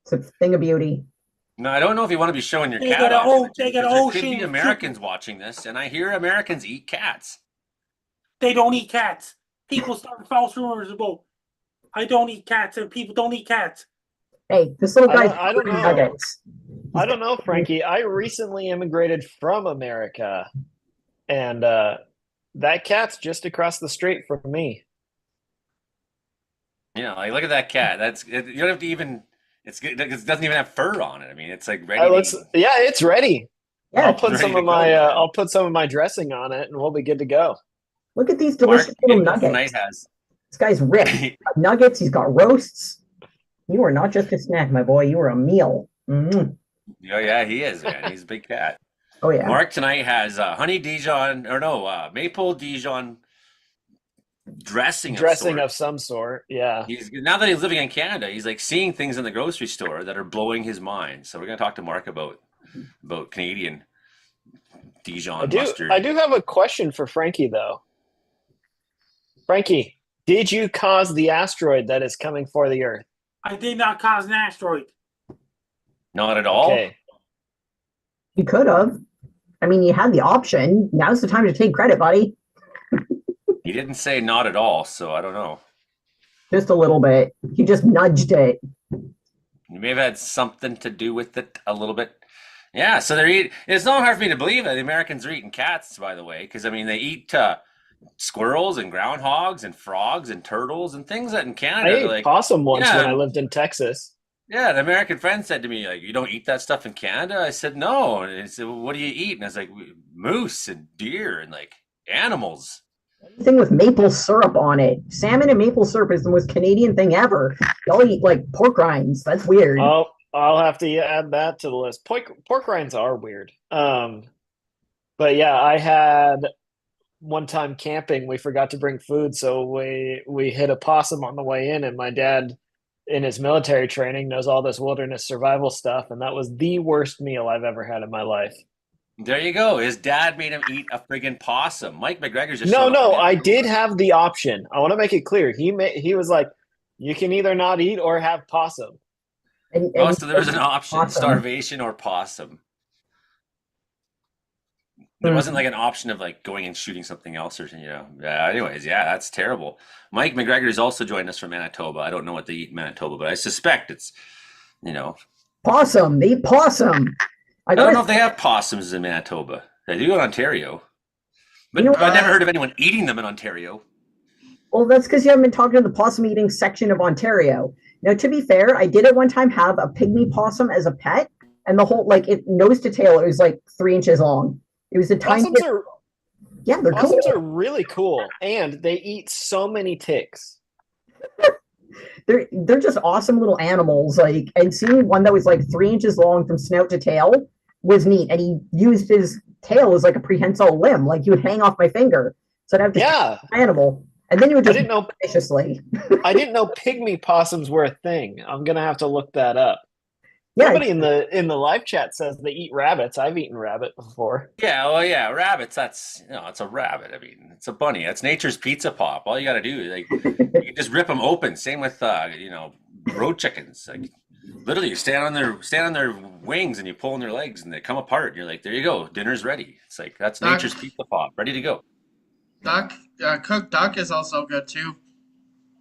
It's a thing of beauty. No, I don't know if you want to be showing your cat off. There could be Americans watching this, and I hear Americans eat cats. They don't eat cats. People start false rumors about I don't eat cats and people don't eat cats. Hey, this little guy's I don't know. nuggets. I don't know, Frankie. I recently immigrated from America, and that cat's just across the street from me. Yeah, like look at that cat. You don't have to even. It doesn't even have fur on it. I mean, it's like ready. It's ready. Yeah, I'll put some of my man. I'll put some of my dressing on it, and we'll be good to go. look at these delicious little nuggets. Tonight has. This guy's ripped. He's got nuggets. He's got roasts. You are not just a snack, my boy. You are a meal. Mm. Oh yeah, he is, man. He's a big cat. Oh yeah. Mark tonight has maple Dijon dressing of some sort. Yeah. Now that he's living in Canada, he's like seeing things in the grocery store that are blowing his mind. So we're gonna talk to Mark about Canadian Dijon mustard. I do have a question for Frankie though. Frankie, did you cause the asteroid that is coming for the Earth? I did not cause an asteroid. Not at all. Okay. You could have. I mean, you had the option. Now's the time to take credit, buddy. He didn't say not at all, so I don't know. Just a little bit. He just nudged it. You may have had something to do with it a little bit. Yeah, so they're eating. It's not hard for me to believe that the Americans are eating cats, by the way, because I mean they eat squirrels and groundhogs and frogs and turtles and things that in Canada. I ate possum once when I lived in Texas. Yeah, an American friend said to me, like, you don't eat that stuff in Canada? I said, no. And he said, well, what do you eat? And I was like, moose and deer and like animals. Anything with maple syrup on it. Salmon and maple syrup is the most Canadian thing ever. Y'all eat like pork rinds. That's weird. Oh, I'll have to add that to the list. Pork rinds are weird. But yeah, I had one time camping, we forgot to bring food, so we hit a possum on the way in, and my dad, in his military training, knows all this wilderness survival stuff, and that was the worst meal I've ever had in my life. There you go. His dad made him eat a friggin' possum. Mike McGregor's just no. I did have the option. I want to make it clear. He was like, you can either not eat or have possum. So there was an option: starvation or possum. There wasn't like an option of like going and shooting something else or anyways, yeah, that's terrible. Mike McGregor is also joined us from Manitoba. I don't know what they eat in Manitoba, but I suspect it's possum. They eat possum. I don't know if they have possums in Manitoba. They do in Ontario, but I've never heard of anyone eating them in Ontario. Well, that's because you haven't been talking to the possum eating section of Ontario. Now, to be fair, I did at one time have a pygmy possum as a pet, and the whole nose to tail, it was like 3 inches long. It was a tiny. They're possums cool. are really cool, and they eat so many ticks. They're just awesome little animals. And seeing one that was like 3 inches long from snout to tail was neat. And he used his tail as like a prehensile limb, like you would hang off my finger. So I'd have this animal, and then you would just viciously. I didn't know pygmy possums were a thing. I'm gonna have to look that up. Yeah, somebody in the live chat says they eat rabbits. I've eaten rabbit before. Yeah, well, yeah, rabbits. That's it's a rabbit. I mean, it's a bunny. That's nature's pizza pop. All you got to do is you just rip them open. Same with road chickens. Like literally, you stand on their wings and you pull on their legs and they come apart. And you're like, there you go, dinner's ready. It's like that's nature's pizza pop, ready to go. Cooked duck is also good too.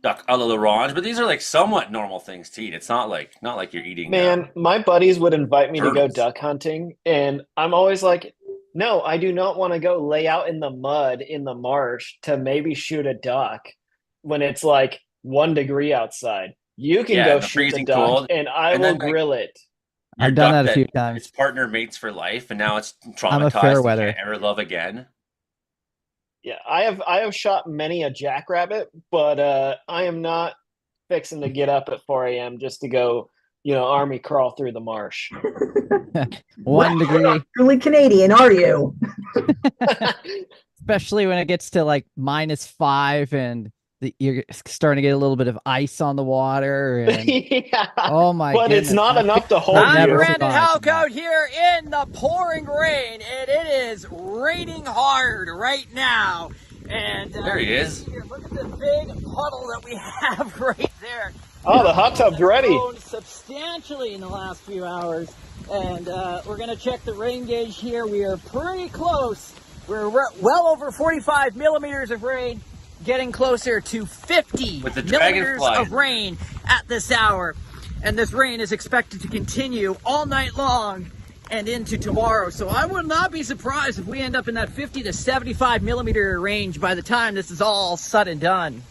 Duck a l'orange, but these are like somewhat normal things to eat. It's not like you're eating. Man, my buddies would invite me turtles. to go duck hunting, and I'm always like, no, I do not want to go lay out in the mud in the marsh to maybe shoot a duck when it's like 1 degree outside. You can go shoot the duck, cold, and I will grill it. I've done that a few times. Its partner mates for life, and now it's traumatized. I'm a fair weather. Can't ever love again. Yeah, I have shot many a jackrabbit, but I am not fixing to get up at 4 a.m. just to go, army crawl through the marsh. 1 degree. You're not truly Canadian, are you? Especially when it gets to like -5 and you're starting to get a little bit of ice on the water. And, oh my god! But it's not enough to hold. I'm Brandon Houck out here in the pouring rain, and it is raining hard right now. And there he is. Here, look at the big puddle that we have right there. Oh, the hot tub's ready. Grown substantially in the last few hours, and we're gonna check the rain gauge here. We are pretty close. We're well over 45 millimeters of rain. Getting closer to 50 millimeters of rain at this hour. And this rain is expected to continue all night long and into tomorrow. So I would not be surprised if we end up in that 50 to 75 millimeter range by the time this is all said and done.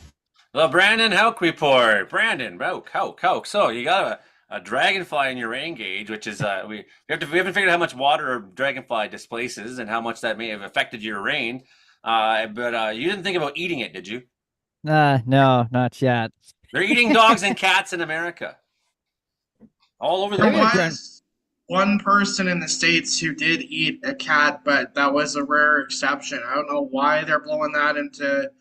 The Brandon Hauk report. Brandon, Hauk. So you got a dragonfly in your rain gauge, which is we haven't figured out how much water a dragonfly displaces and how much that may have affected your rain. But you didn't think about eating it, did you? No, not yet. They're eating dogs and cats in America, all over the There place. was one person in the States who did eat a cat, but that was a rare exception. I don't know why they're blowing that into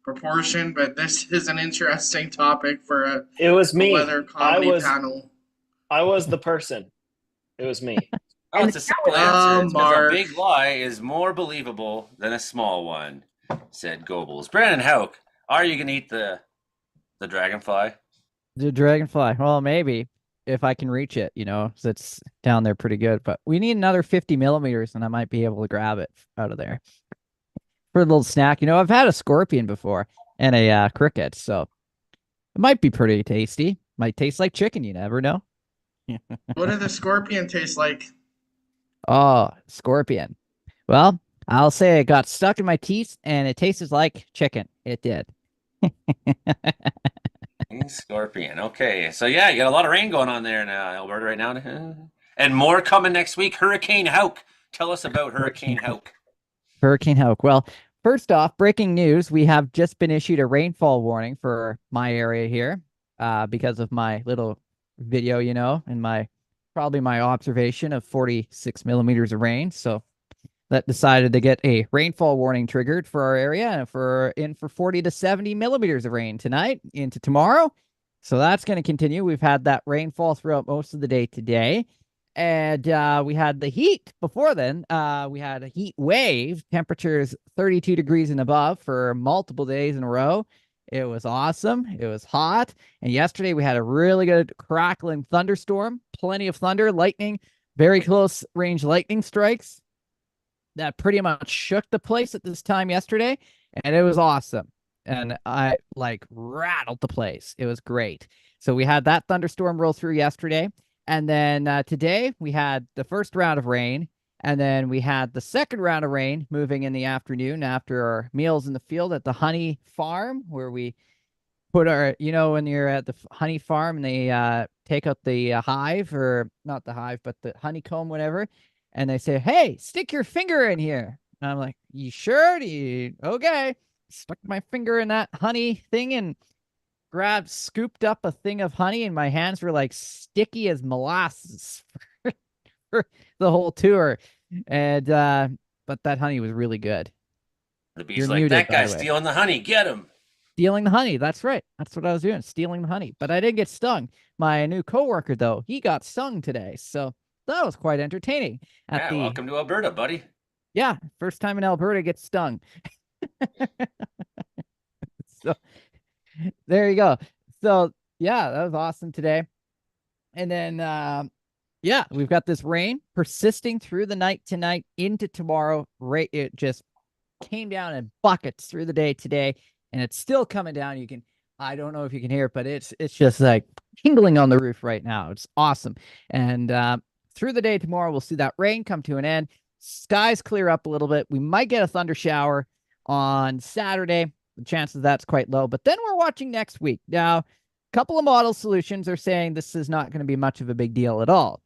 proportion, but this is an interesting topic for It was a me. weather comedy panel. I was the person. It was me. Oh, it's a simple answer. It's 'cause Mark. a big lie is more believable than a small one, said Goebbels. Brandon Hauk, are you gonna eat the dragonfly? The dragonfly. Well, maybe if I can reach it, 'cause it's down there pretty good. But we need another 50 millimeters, and I might be able to grab it out of there for a little snack. I've had a scorpion before and a cricket, so it might be pretty tasty. Might taste like chicken. You never know. What did the scorpion taste like? Oh, scorpion. Well, I'll say it got stuck in my teeth, and it tasted like chicken. It did. Scorpion. Okay, so yeah, you got a lot of rain going on there in Alberta right now, and more coming next week. Hurricane Hauk. Tell us about Hurricane Hauk. Hurricane Hauk. Well, first off, breaking news: we have just been issued a rainfall warning for my area here, because of my little video, and probably my observation of 46 millimeters of rain. So that decided to get a rainfall warning triggered for our area, and for 40 to 70 millimeters of rain tonight into tomorrow. So that's going to continue. We've had that rainfall throughout most of the day today. And we had the heat before then. We had a heat wave, temperatures 32 degrees and above for multiple days in a row. It was awesome. It was hot. And yesterday we had a really good crackling thunderstorm, plenty of thunder, lightning, very close range lightning strikes that pretty much shook the place at this time yesterday. And it was awesome. And I rattled the place. It was great. So we had that thunderstorm roll through yesterday. And then today we had the first round of rain, and then we had the second round of rain moving in the afternoon after our meals in the field at the honey farm, where we put our, when you're at the honey farm and they take out the hive, or not the hive, but the honeycomb, whatever, and they say, "Hey, stick your finger in here." And I'm like, "You sure? Okay." Stuck my finger in that honey thing and scooped up a thing of honey, and my hands were like sticky as molasses for the whole tour. And but that honey was really good. The bee's like, muted, that guy's stealing the honey. Get him. Stealing the honey. That's right. That's what I was doing. Stealing the honey. But I didn't get stung. My new coworker, though, he got stung today. So that was quite entertaining. Welcome to Alberta, buddy. Yeah. First time in Alberta gets stung. So there you go. So yeah, that was awesome today. And then yeah, we've got this rain persisting through the night tonight into tomorrow. It just came down in buckets through the day today, and it's still coming down. I don't know if you can hear it, but it's just like tingling on the roof right now. It's awesome. And through the day tomorrow, we'll see that rain come to an end. Skies clear up a little bit. We might get a thunder shower on Saturday. The chances of that's quite low, but then we're watching next week. Now, a couple of model solutions are saying this is not going to be much of a big deal at all.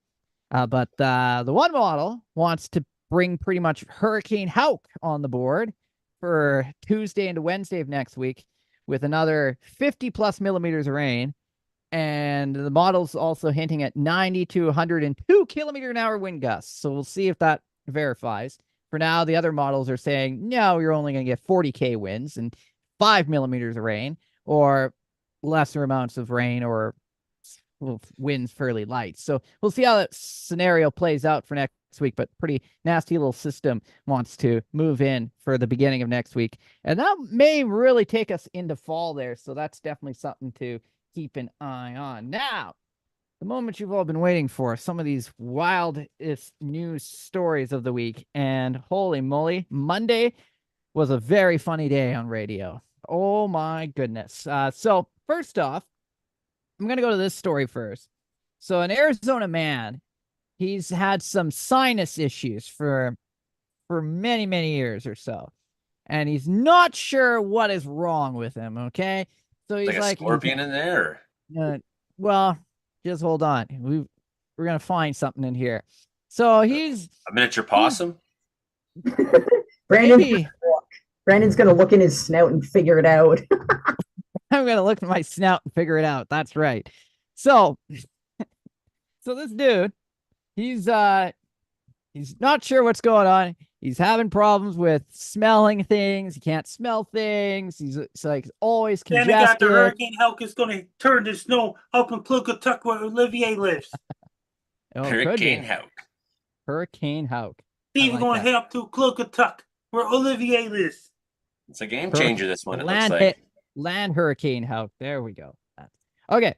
But the one model wants to bring pretty much Hurricane Hauk on the board for Tuesday into Wednesday of next week with another 50 plus millimeters of rain. And the model's also hinting at 90 to 102 kilometer an hour wind gusts. So we'll see if that verifies. For now, the other models are saying, no, you're only going to get 40K winds and 5 millimeters of rain, or lesser amounts of rain, or winds fairly light. So we'll see how that scenario plays out for next week, but pretty nasty little system wants to move in for the beginning of next week. And that may really take us into fall there. So that's definitely something to keep an eye on. Now, the moment you've all been waiting for, some of these wildest news stories of the week. And holy moly, Monday was a very funny day on radio. Oh my goodness. So first off, I'm going to go to this story first. So an Arizona man, he's had some sinus issues for many, many years or so. And he's not sure what is wrong with him, okay? So he's Like a like, scorpion in there. well, just hold on. We're gonna find something in here. So he's A miniature possum. maybe Brandon's gonna look in his snout and figure it out. I'm gonna look at my snout and figure it out. That's right. So, so this dude, he's not sure what's going on. He's having problems with smelling things. He can't smell things. It's like always Then congested. they got the Hurricane Hulk is going to turn the snow up in Clugatuck where Olivier lives. Oh, Hurricane Hulk. Hurricane Hulk. Steve's going to head up to Clugatuck where Olivier lives. It's a game changer, this one, it looks like. Land Hurricane Hulk. There we go. Okay.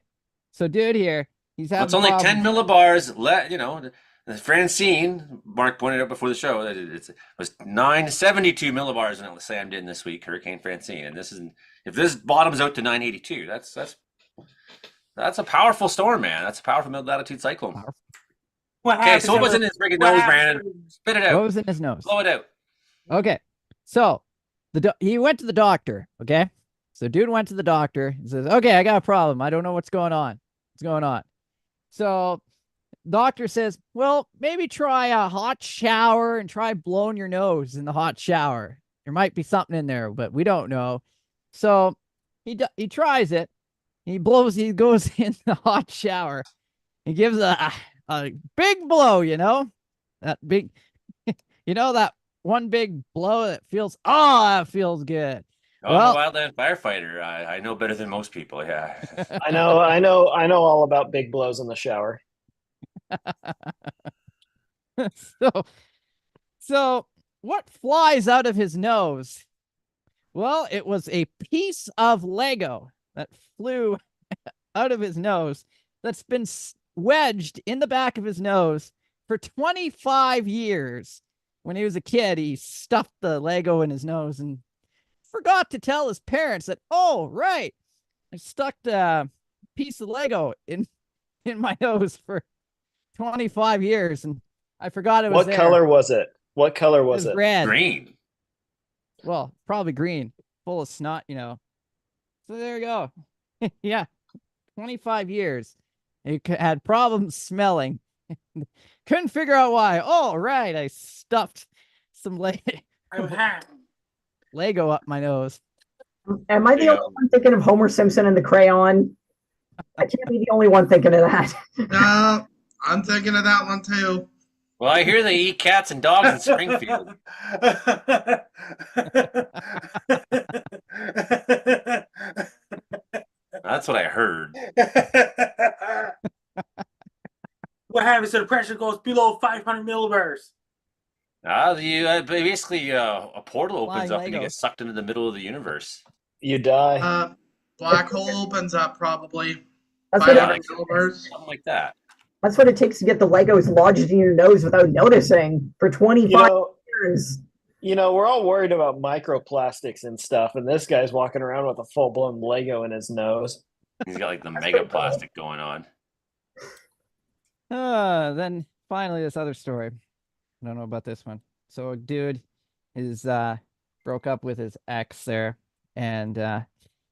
So dude here, he's having It's only problems. 10 millibars. You know, Francine, Mark pointed out before the show that it was 972 millibars when it was slammed in this week, Hurricane Francine. And this is, if this bottoms out to 982, that's a powerful storm, man. That's a powerful mid-latitude cyclone. Okay, so what was in his friggin' nose, Brandon? Spit it out. What was in his nose? Blow it out. Okay. So he went to the doctor. Okay. So dude went to the doctor and says, okay, I got a problem. I don't know what's going on. What's going on? So doctor says, well, maybe try a hot shower and try blowing your nose in the hot shower. There might be something in there, but we don't know. So he tries it. He goes in the hot shower. He gives a big blow, that big, that one big blow that feels good. Oh, well, I'm a wildland firefighter. I know better than most people. Yeah. I know all about big blows in the shower. So what flies out of his nose? Well, it was a piece of Lego that flew out of his nose that's been wedged in the back of his nose for 25 years. When he was a kid, he stuffed the Lego in his nose and forgot to tell his parents that, oh, right, I stuck a piece of Lego in my nose for 25 years, and I forgot it was What color was it? What color was it? Red. Green. Well, probably green, full of snot, So there you go. Yeah, 25 years. He had problems smelling. Couldn't figure out why. Oh, right, I stuffed some Lego up my nose. Am I the only one thinking of Homer Simpson and the crayon? I can't be the only one thinking of that. No, I'm thinking of that one too. Well, I hear they eat cats and dogs in Springfield. That's what I heard. What happens if the pressure goes below 500 millibars? Basically, a portal opens up and you get sucked into the middle of the universe. You die. Black hole opens up probably. That's 500 millibars. Something like that. That's what it takes to get the Legos lodged in your nose without noticing for 25 years. We're all worried about microplastics and stuff, and this guy's walking around with a full-blown Lego in his nose. He's got like the mega plastic going on. Then finally, this other story. I don't know about this one. So a dude is broke up with his ex there and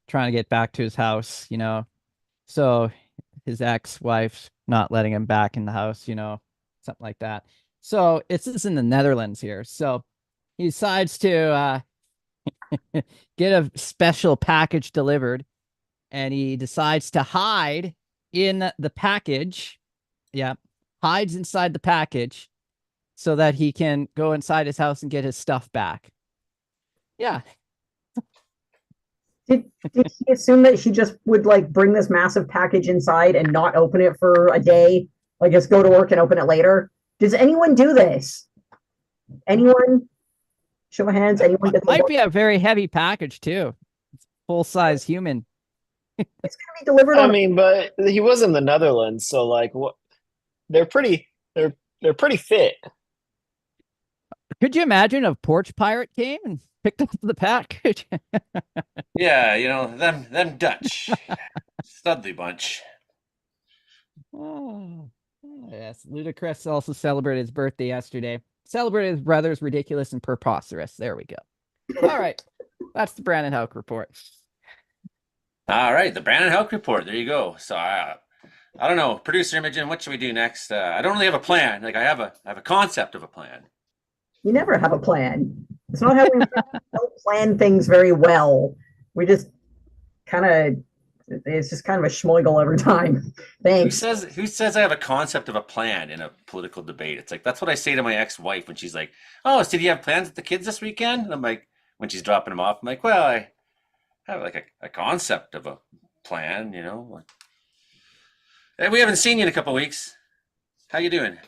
trying to get back to his house, So his ex-wife's not letting him back in the house, something like that. So it's just in the Netherlands here. So he decides to get a special package delivered, and he decides to hide in the package. Yeah, hides inside the package so that he can go inside his house and get his stuff back. Yeah. Did he assume that he just would bring this massive package inside and not open it for a day? Just go to work and open it later? Does anyone do this? Anyone? Show of hands. Anyone? It might be a very heavy package too. It's full-size human. It's gonna be delivered. But he was in the Netherlands, so what? They're pretty fit. Could you imagine a porch pirate came and picked up the package? Yeah, them Dutch. Studley bunch. Oh, yes. Ludacris also celebrated his birthday yesterday. Celebrated his brother's ridiculous and preposterous. There we go. All right. That's the Brandon Houck report. All right, the Brandon Helk report. There you go. So I don't know, producer Imogen, what should we do next? I don't really have a plan. Like I have a concept of a plan. You never have a plan. It's not how we don't plan things very well. We just kind of, it's just kind of a schmoigel every time. Thanks. Who says I have a concept of a plan in a political debate? It's like that's what I say to my ex-wife when she's like, "Oh, so did you have plans with the kids this weekend?" And I'm like, when she's dropping them off, I'm like, "Well, I have like a concept of a plan, you know." Hey, we haven't seen you in a couple of weeks. How you doing?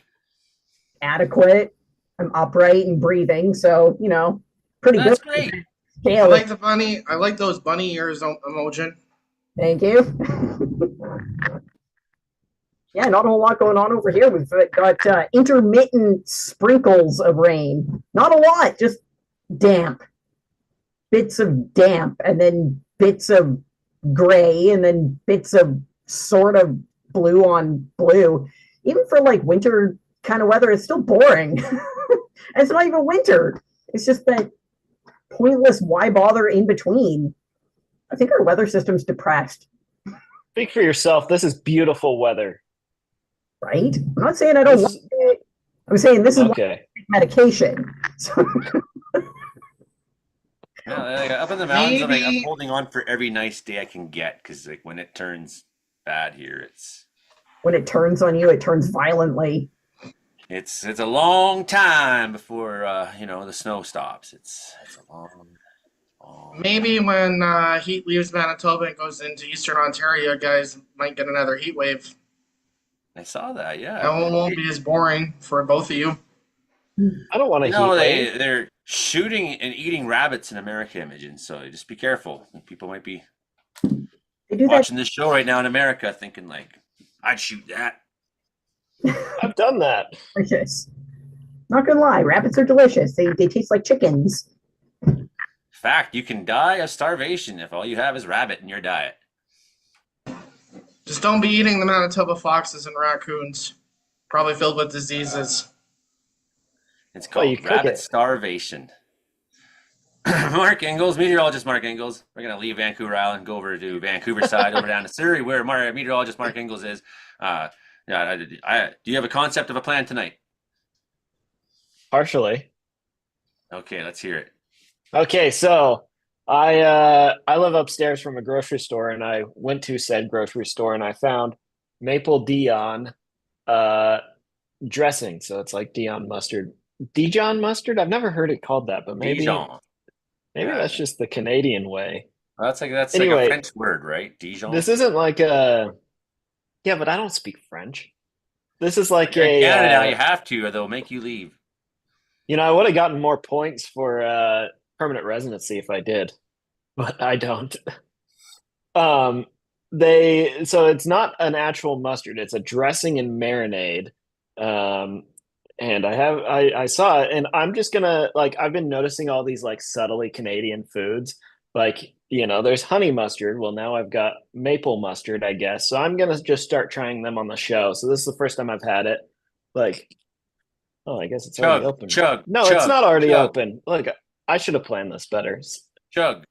Adequate. I'm upright and breathing, so pretty That's good. great. I like the bunny. I like those bunny ears, emoji. Thank you. Yeah, not a whole lot going on over here. We've got intermittent sprinkles of rain. Not a lot, just damp. Bits of damp, and then bits of gray, and then bits of sort of blue on blue. Even for like winter kind of weather, it's still boring. And it's not even winter. It's just that pointless why bother in between. I think our weather system's depressed. Speak for yourself. This is beautiful weather. Right? I'm not saying I don't like it. I'm saying this is okay. Medication. So yeah, like, up in the mountains, I'm holding on for every nice day I can get because like when it turns bad here, it's when it turns on you, it turns violently. It's a long time before the snow stops. It's a long. Maybe when heat leaves Manitoba and goes into eastern Ontario, guys might get another heat wave. I saw that, yeah. That one won't be as boring for both of you. I don't want to heat wave. They're shooting and eating rabbits in America, Imogen, so just be careful. People might be watching this show right now in America thinking like, I'd shoot that. I've done that. Delicious. Not gonna lie, rabbits are delicious. They taste like chickens. In fact, you can die of starvation if all you have is rabbit in your diet. Just don't be eating the Manitoba foxes and raccoons. Probably filled with diseases. It's called rabbit starvation. Mark Ingalls, meteorologist Mark Ingalls. We're going to leave Vancouver Island, go over to Vancouver side, over down to Surrey, where meteorologist Mark Ingalls is. Do you have a concept of a plan tonight? Partially. Okay, let's hear it. Okay, so I live upstairs from a grocery store, and I went to said grocery store, and I found Maple Dijon dressing. So it's like Dijon mustard. Dijon mustard? I've never heard it called that, but maybe that's just the Canadian way. That's like a French word, right? Dijon. This isn't like a but I don't speak French. This is like in Canada now. You have to, or they'll make you leave. I would have gotten more points for permanent residency if I did, but I don't. So it's not an actual mustard; it's a dressing and marinade. And I saw it, and I'm just gonna I've been noticing all these subtly Canadian foods, there's honey mustard. Well, now I've got maple mustard, I guess. So I'm gonna just start trying them on the show. So this is the first time I've had it. I guess it's already open. It's not already open. Look, I should have planned this better. Chug.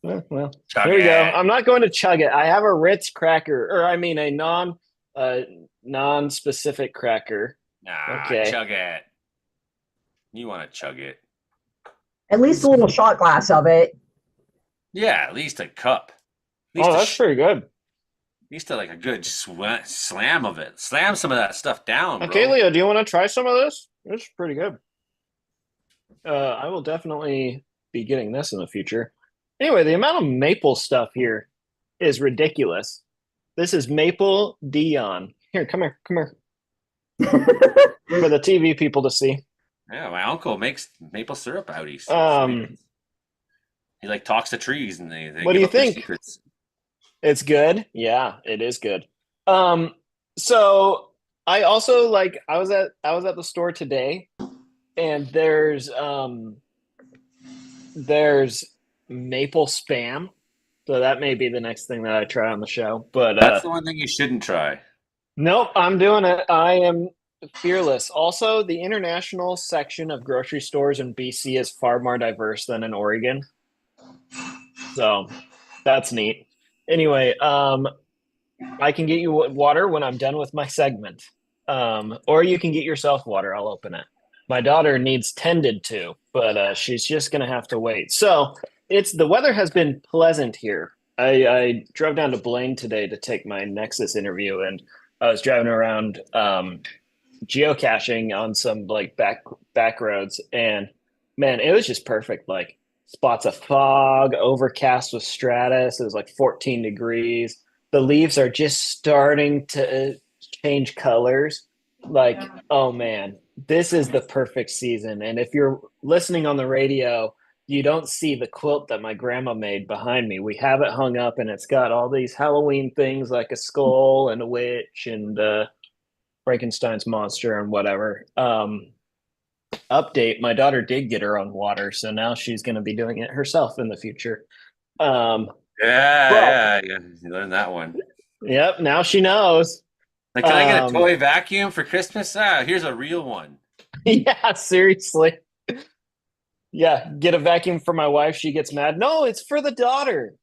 Well, here we go. I'm not going to chug it. I have a Ritz cracker, or I mean a non-specific cracker. Nah, okay. Chug it. You want to chug it. At least a little shot glass of it. Yeah, at least a cup. That's pretty good. At least a good slam of it. Slam some of that stuff down, bro. Okay, Leo, do you want to try some of this? It's pretty good. I will definitely be getting this in the future. Anyway, the amount of maple stuff here is ridiculous. This is Maple Dijon. Here, come here. For the TV people to see. Yeah, my uncle makes maple syrup outies. He talks to trees and they what do you think? It's good. Yeah, it is good. So I also I was at the store today, and there's maple spam. So that may be the next thing that I try on the show. But that's the one thing you shouldn't try. Nope, I'm doing it. I am fearless. Also, the international section of grocery stores in BC is far more diverse than in Oregon. So that's neat. Anyway, I can get you water when I'm done with my segment. Or you can get yourself water. I'll open it. My daughter needs tended to, but she's just gonna have to wait. So the weather has been pleasant here. I drove down to Blaine today to take my Nexus interview, and I was driving around geocaching on some like back roads, and man, it was just perfect. Like spots of fog, overcast with stratus. It was like 14 degrees. The leaves are just starting to change colors. Like, oh man, this is the perfect season. And if you're listening on the radio, you don't see the quilt that my grandma made behind me. We have it hung up, and it's got all these Halloween things like a skull and a witch and Frankenstein's monster and whatever. Update: my daughter did get her own water, so now she's going to be doing it herself in the future. Yeah, you learned that one. Yep, now she knows. Like, can I get a toy vacuum for Christmas? Here's a real one. Yeah, seriously. Yeah, get a vacuum for my wife. She gets mad. No, it's for the daughter.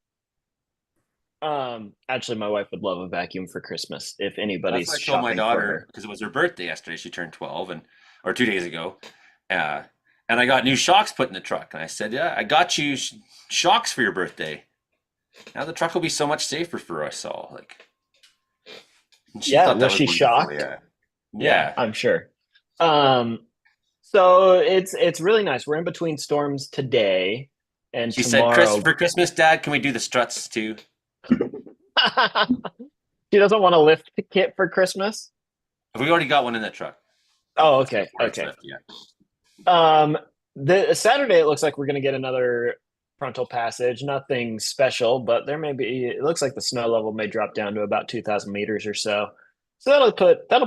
Actually, my wife would love a vacuum for Christmas if anybody's That's what I told my shopping for daughter, her. because it was her birthday yesterday. She turned 12, or 2 days ago. And I got new shocks put in the truck. And I said, yeah, I got you shocks for your birthday. Now the truck will be so much safer for us all. Like, yeah, was she shocked? Yeah, I'm sure. So it's really nice. We're in between storms today and she tomorrow. said, for Christmas, Dad, can we do the struts too? She doesn't want a lift kit for Christmas. We already got one in the truck. Oh, okay. Okay. Lift, yeah. The Saturday, it looks like we're going to get another frontal passage. Nothing special, but there may be. It looks like the snow level may drop down to about 2,000 meters or so. So that'll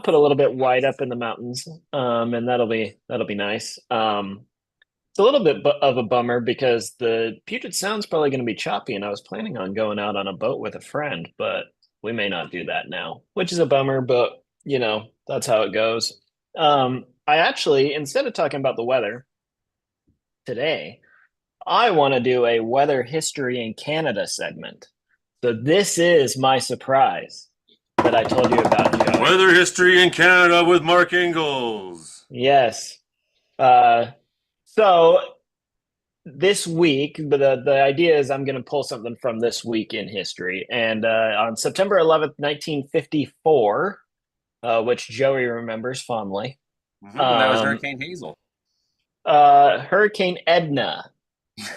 put a little bit white up in the mountains, and that'll be nice. It's a little bit of a bummer because the Puget Sound's probably going to be choppy, and I was planning on going out on a boat with a friend, but we may not do that now, which is a bummer. But that's how it goes. I actually, instead of talking about the weather today, I want to do a weather history in Canada segment. So this is my surprise that I told you about, Joe. Weather history in Canada with Mark Ingalls. Yes. So this week, but the idea is I'm going to pull something from this week in history. And on September 11th, 1954, which Joey remembers fondly. Mm-hmm. That was Hurricane Hazel. Hurricane Edna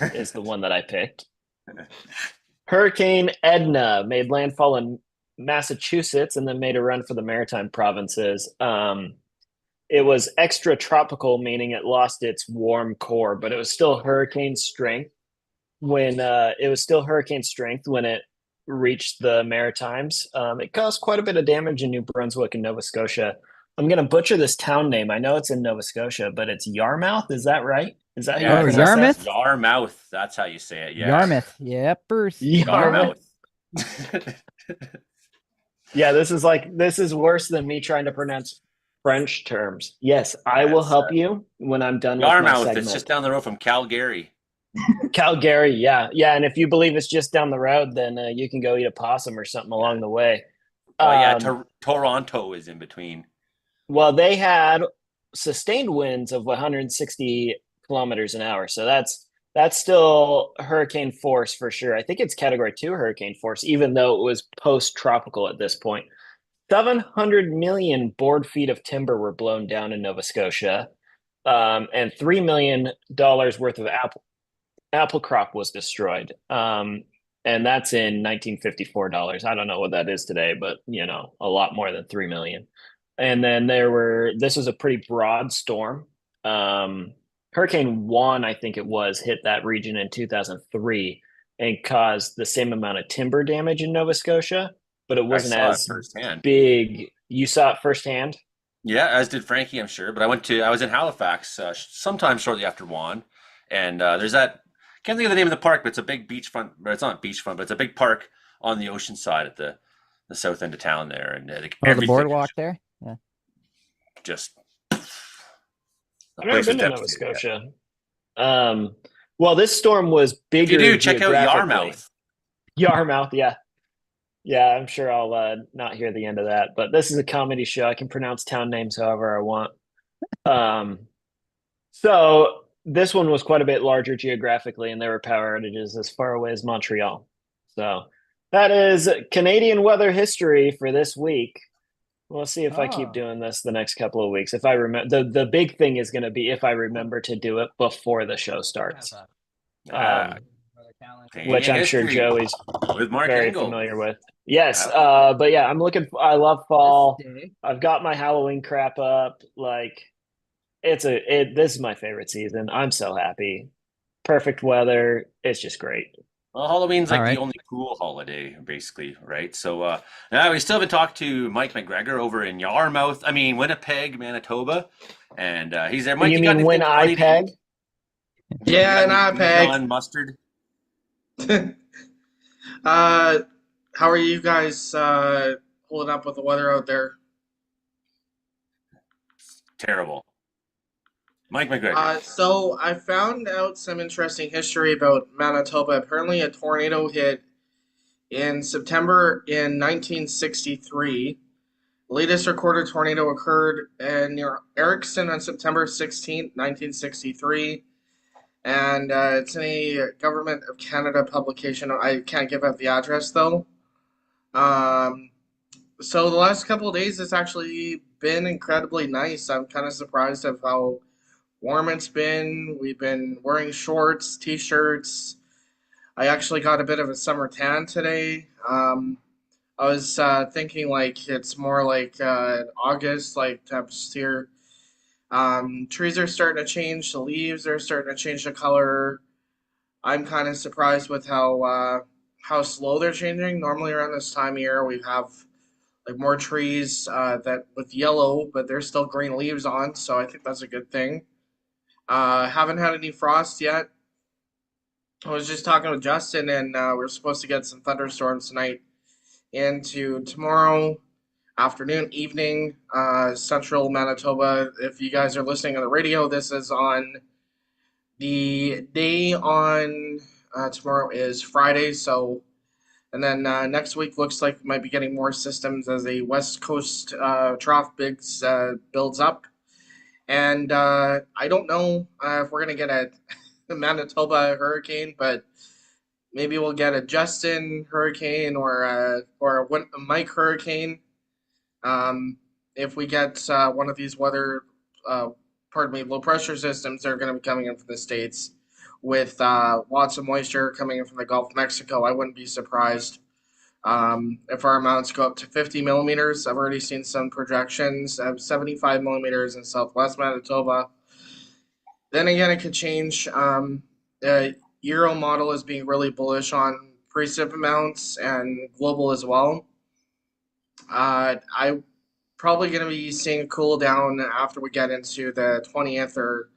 is the one that I picked. Hurricane Edna made landfall in Massachusetts and then made a run for the Maritime provinces. It was extratropical, meaning it lost its warm core, but it was still hurricane strength when it reached the Maritimes. It caused quite a bit of damage in New Brunswick and Nova Scotia. I'm going to butcher this town name. I know it's in Nova Scotia, but it's Yarmouth. Is that right? Is that how you pronounce Yarmouth? that? Yarmouth. That's how you say it. Yeah. Yarmouth. Yep. Yarmouth. Yeah, this is worse than me trying to pronounce French terms. Yes, I will help you when I'm done with my segment. It's just down the road from Calgary. Calgary, yeah. Yeah, and if you believe it's just down the road, then you can go eat a possum or something along the way. Toronto is in between. Well, they had sustained winds of 160 kilometers an hour. So that's still hurricane force for sure. I think it's category 2 hurricane force, even though it was post-tropical at this point. 700 million board feet of timber were blown down in Nova Scotia, and $3 million worth of apple crop was destroyed. And that's in 1954 dollars. I don't know what that is today, but a lot more than 3 million. And then this was a pretty broad storm. Hurricane Juan, I think it was, hit that region in 2003 and caused the same amount of timber damage in Nova Scotia, but it wasn't as big. You saw it firsthand? Yeah, as did Frankie, I'm sure. But I was in Halifax sometime shortly after Juan, and there's that. Can't think of the name of the park, but it's a big beachfront. Or it's not beachfront, but it's a big park on the ocean side at the south end of town there, and the boardwalk there. Yeah, I've never been to Nova Scotia. Well, this storm was bigger. If you do, check out Yarmouth. Yarmouth, yeah. Yeah, I'm sure I'll not hear the end of that. But this is a comedy show. I can pronounce town names however I want. Um, so this one was quite a bit larger geographically, and there were power outages as far away as Montreal. So that is Canadian weather history for this week. We'll see if I keep doing this the next couple of weeks. If I remember, the big thing is going to be if I remember to do it before the show starts. Which I'm sure Joey's with Mark very Engel. familiar with. Yes, but yeah, I'm looking. I love fall. I've got my Halloween crap up. Like, this is my favorite season. I'm so happy. Perfect weather. It's just great. Well, Halloween's like the only cool holiday, basically, right? So, now we still haven't talked to Mike McGregor over in Winnipeg, Manitoba, and he's there. Mike, you mean Winnipeg? Yeah, Winnipeg. Mustard. How are you guys holding up with the weather out there? Terrible. Mike McGregor. So I found out some interesting history about Manitoba. Apparently, a tornado hit in September in 1963. The latest recorded tornado occurred near Erickson on September 16th, 1963. And it's in a Government of Canada publication. I can't give out the address, though. So the last couple of days, it's actually been incredibly nice. I'm kind of surprised of how warm it's been. We've been wearing shorts, t-shirts. I actually got a bit of a summer tan today. I was thinking like it's more like August, like temps here. Trees are starting to change. The leaves are starting to change the color. I'm kind of surprised with how slow they're changing. Normally around this time of year, we have like more trees that with yellow, but there's still green leaves on. So I think that's a good thing. Haven't had any frost yet. I was just talking with Justin, and we're supposed to get some thunderstorms tonight into tomorrow afternoon, evening, central Manitoba. If you guys are listening on the radio, this is on the day on tomorrow is Friday. So, and then next week looks like we might be getting more systems as a West Coast trough builds up. And I don't know if we're going to get a Manitoba hurricane, but maybe we'll get a Justin hurricane or a Mike hurricane. If we get one of these low pressure systems, they're going to be coming in from the States with lots of moisture coming in from the Gulf of Mexico. I wouldn't be surprised if our amounts go up to 50 millimeters. I've already seen some projections of 75 millimeters in southwest Manitoba. Then again, it could change. The Euro model is being really bullish on precip amounts and global as well. I'm probably going to be seeing a cool down after we get into the 20th or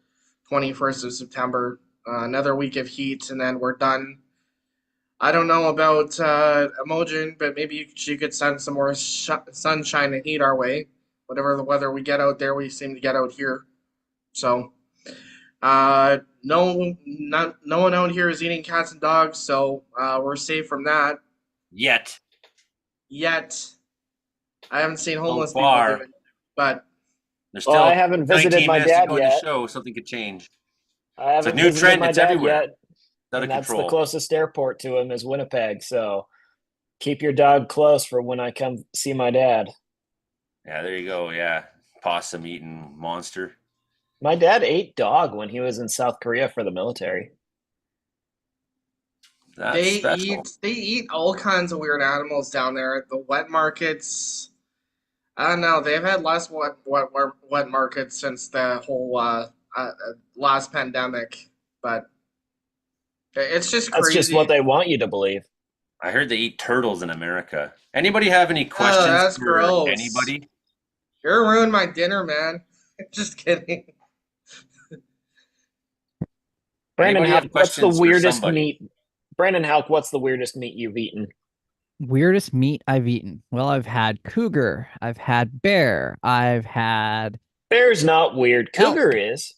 21st of September. Another week of heat, and then we're done. I don't know about Imogen, but maybe she could send some more sunshine and heat our way. Whatever the weather we get out there, we seem to get out here. So, no one out here is eating cats and dogs, so we're safe from that. Yet. I haven't seen homeless people do it, but there's still I haven't visited my dad yet. Show something could change. I haven't it's a new trend. It's everywhere. Yet. And that's the closest airport to him is Winnipeg. So keep your dog close for when I come see my dad. Yeah, there you go. Yeah, possum eating monster. My dad ate dog when he was in South Korea for the military. They eat all kinds of weird animals down there at the wet markets. I don't know. They've had less wet markets since the whole last pandemic, but it's just crazy. That's just what they want you to believe. I heard they eat turtles in America. Anybody have any questions for gross. Anybody? You're ruining my dinner, man. Just kidding. Brandon Houck, what's the weirdest meat? Brandon Houck, what's the weirdest meat you've eaten? Weirdest meat I've eaten. Well, I've had cougar. I've had bear. I've had. Bear's not weird. Cougar is.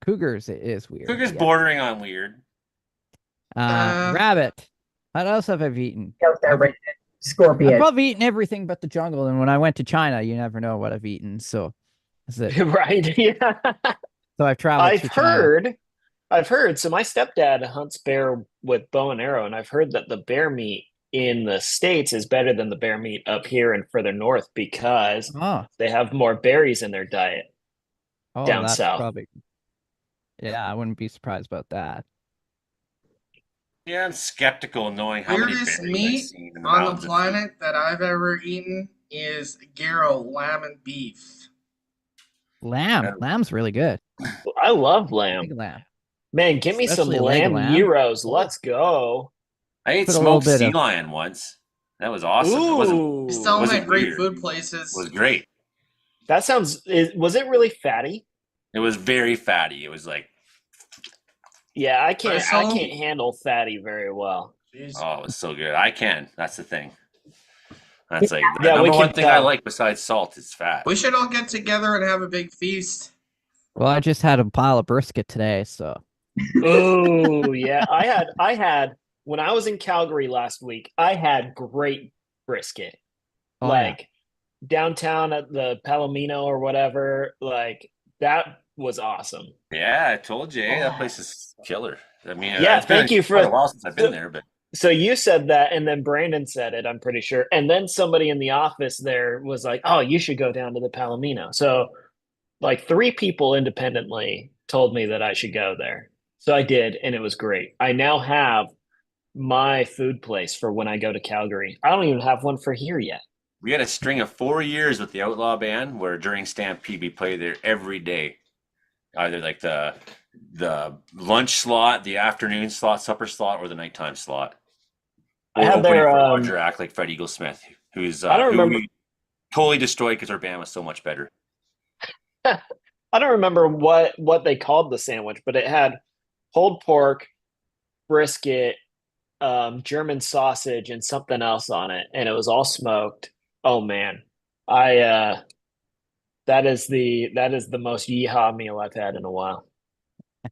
Cougar's is weird. Cougar's bordering on weird. Rabbit. What else have I eaten? scorpion. I've probably eaten everything but the jungle, and when I went to China, you never know what I've eaten. So that's it. Right? Yeah. So I've traveled to China. I've heard. So my stepdad hunts bear with bow and arrow, and I've heard that the bear meat in the States is better than the bear meat up here and further north because Oh, they have more berries in their diet down that's south. probably. Yeah, I wouldn't be surprised about that. Yeah, I'm skeptical knowing how many Weirdest berries I've meat seen in the on the mountains of planet that I've ever eaten is gyro, lamb and beef. Lamb's really good. I love lamb. Big lamb. Man, give me some Especially a leg of lamb lamb. gyros. Let's go. I ate Put a little smoked bit sea of- lion once. That was awesome. It wasn't. Ooh, Still them wasn't at great weird. food It places. was great. that sounds. Was it really fatty? It was very fatty. It was like, Yeah, I can't So- handle fatty very well. Jeez. oh, it was so good. I can. That's the thing. That's like the Yeah, we number one can thing I tell. like besides salt is fat. We should all get together and have a big feast. Well, I just had a pile of brisket today, so Oh yeah, I had when I was in Calgary last week. I had great brisket, Oh, yeah. like downtown at the Palomino or whatever. Like that was awesome. Yeah, I told you, that place is killer. I mean, Yeah, it's been thank you for- quite a while since I've been there, but So you said that, and then Brandon said it. I'm pretty sure, and then somebody in the office there was like, "Oh, you should go down to the Palomino." So, like 3 people independently told me that I should go there. So I did, and it was great. I now have my food place for when I go to Calgary. I don't even have one for here yet. we had a string of 4 years with the Outlaw Band where during Stampede we played there every day, either like the lunch slot, the afternoon slot, supper slot, or the nighttime slot. I Or had opening their, for a larger act like Fred Eaglesmith, who's I don't who remember- we totally destroyed because our band was so much better. I don't remember what they called the sandwich, but it had pulled pork, brisket, German sausage, and something else on it, and it was all smoked. Oh man, that is the most yeehaw meal I've had in a while.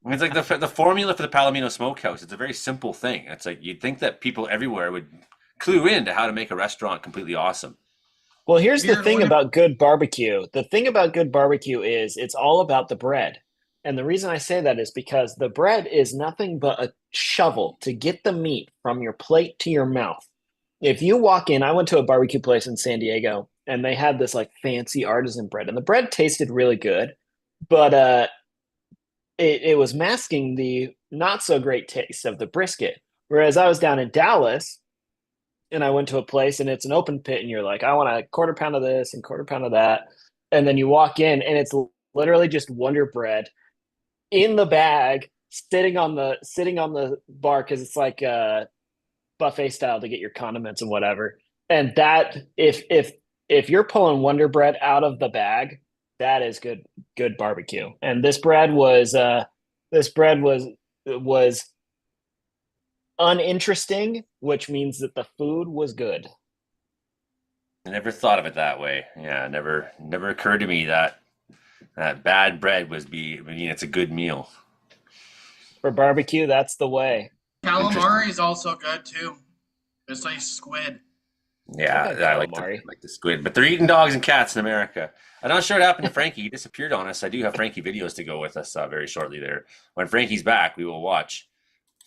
It's like the formula for the Palomino Smokehouse. It's a very simple thing. It's like you'd think that people everywhere would clue into how to make a restaurant completely awesome. Well, here's the Weird thing one. about good barbecue. The thing about good barbecue is it's all about the bread. And the reason I say that is because the bread is nothing but a shovel to get the meat from your plate to your mouth. If you walk in, I went to a barbecue place in San Diego and they had this like fancy artisan bread, and the bread tasted really good, but it was masking the not so great taste of the brisket. Whereas I was down in Dallas and I went to a place and it's an open pit and you're like, I want a quarter pound of this and quarter pound of that. And then you walk in and it's literally just Wonder Bread in the bag, sitting on the bar because it's like buffet style to get your condiments and whatever. And that if you're pulling Wonder Bread out of the bag, that is good barbecue. And this bread was uninteresting, which means that the food was good. I never thought of it that way. Yeah, never occurred to me that bad bread it's a good meal. For barbecue, that's the way. Calamari is also good too. Just like squid. Yeah, Okay, I like calamari. the squid, but they're eating dogs and cats in America. I'm not sure what happened to Frankie. He disappeared on us. I do have Frankie videos to go with us very shortly there. When Frankie's back, we will watch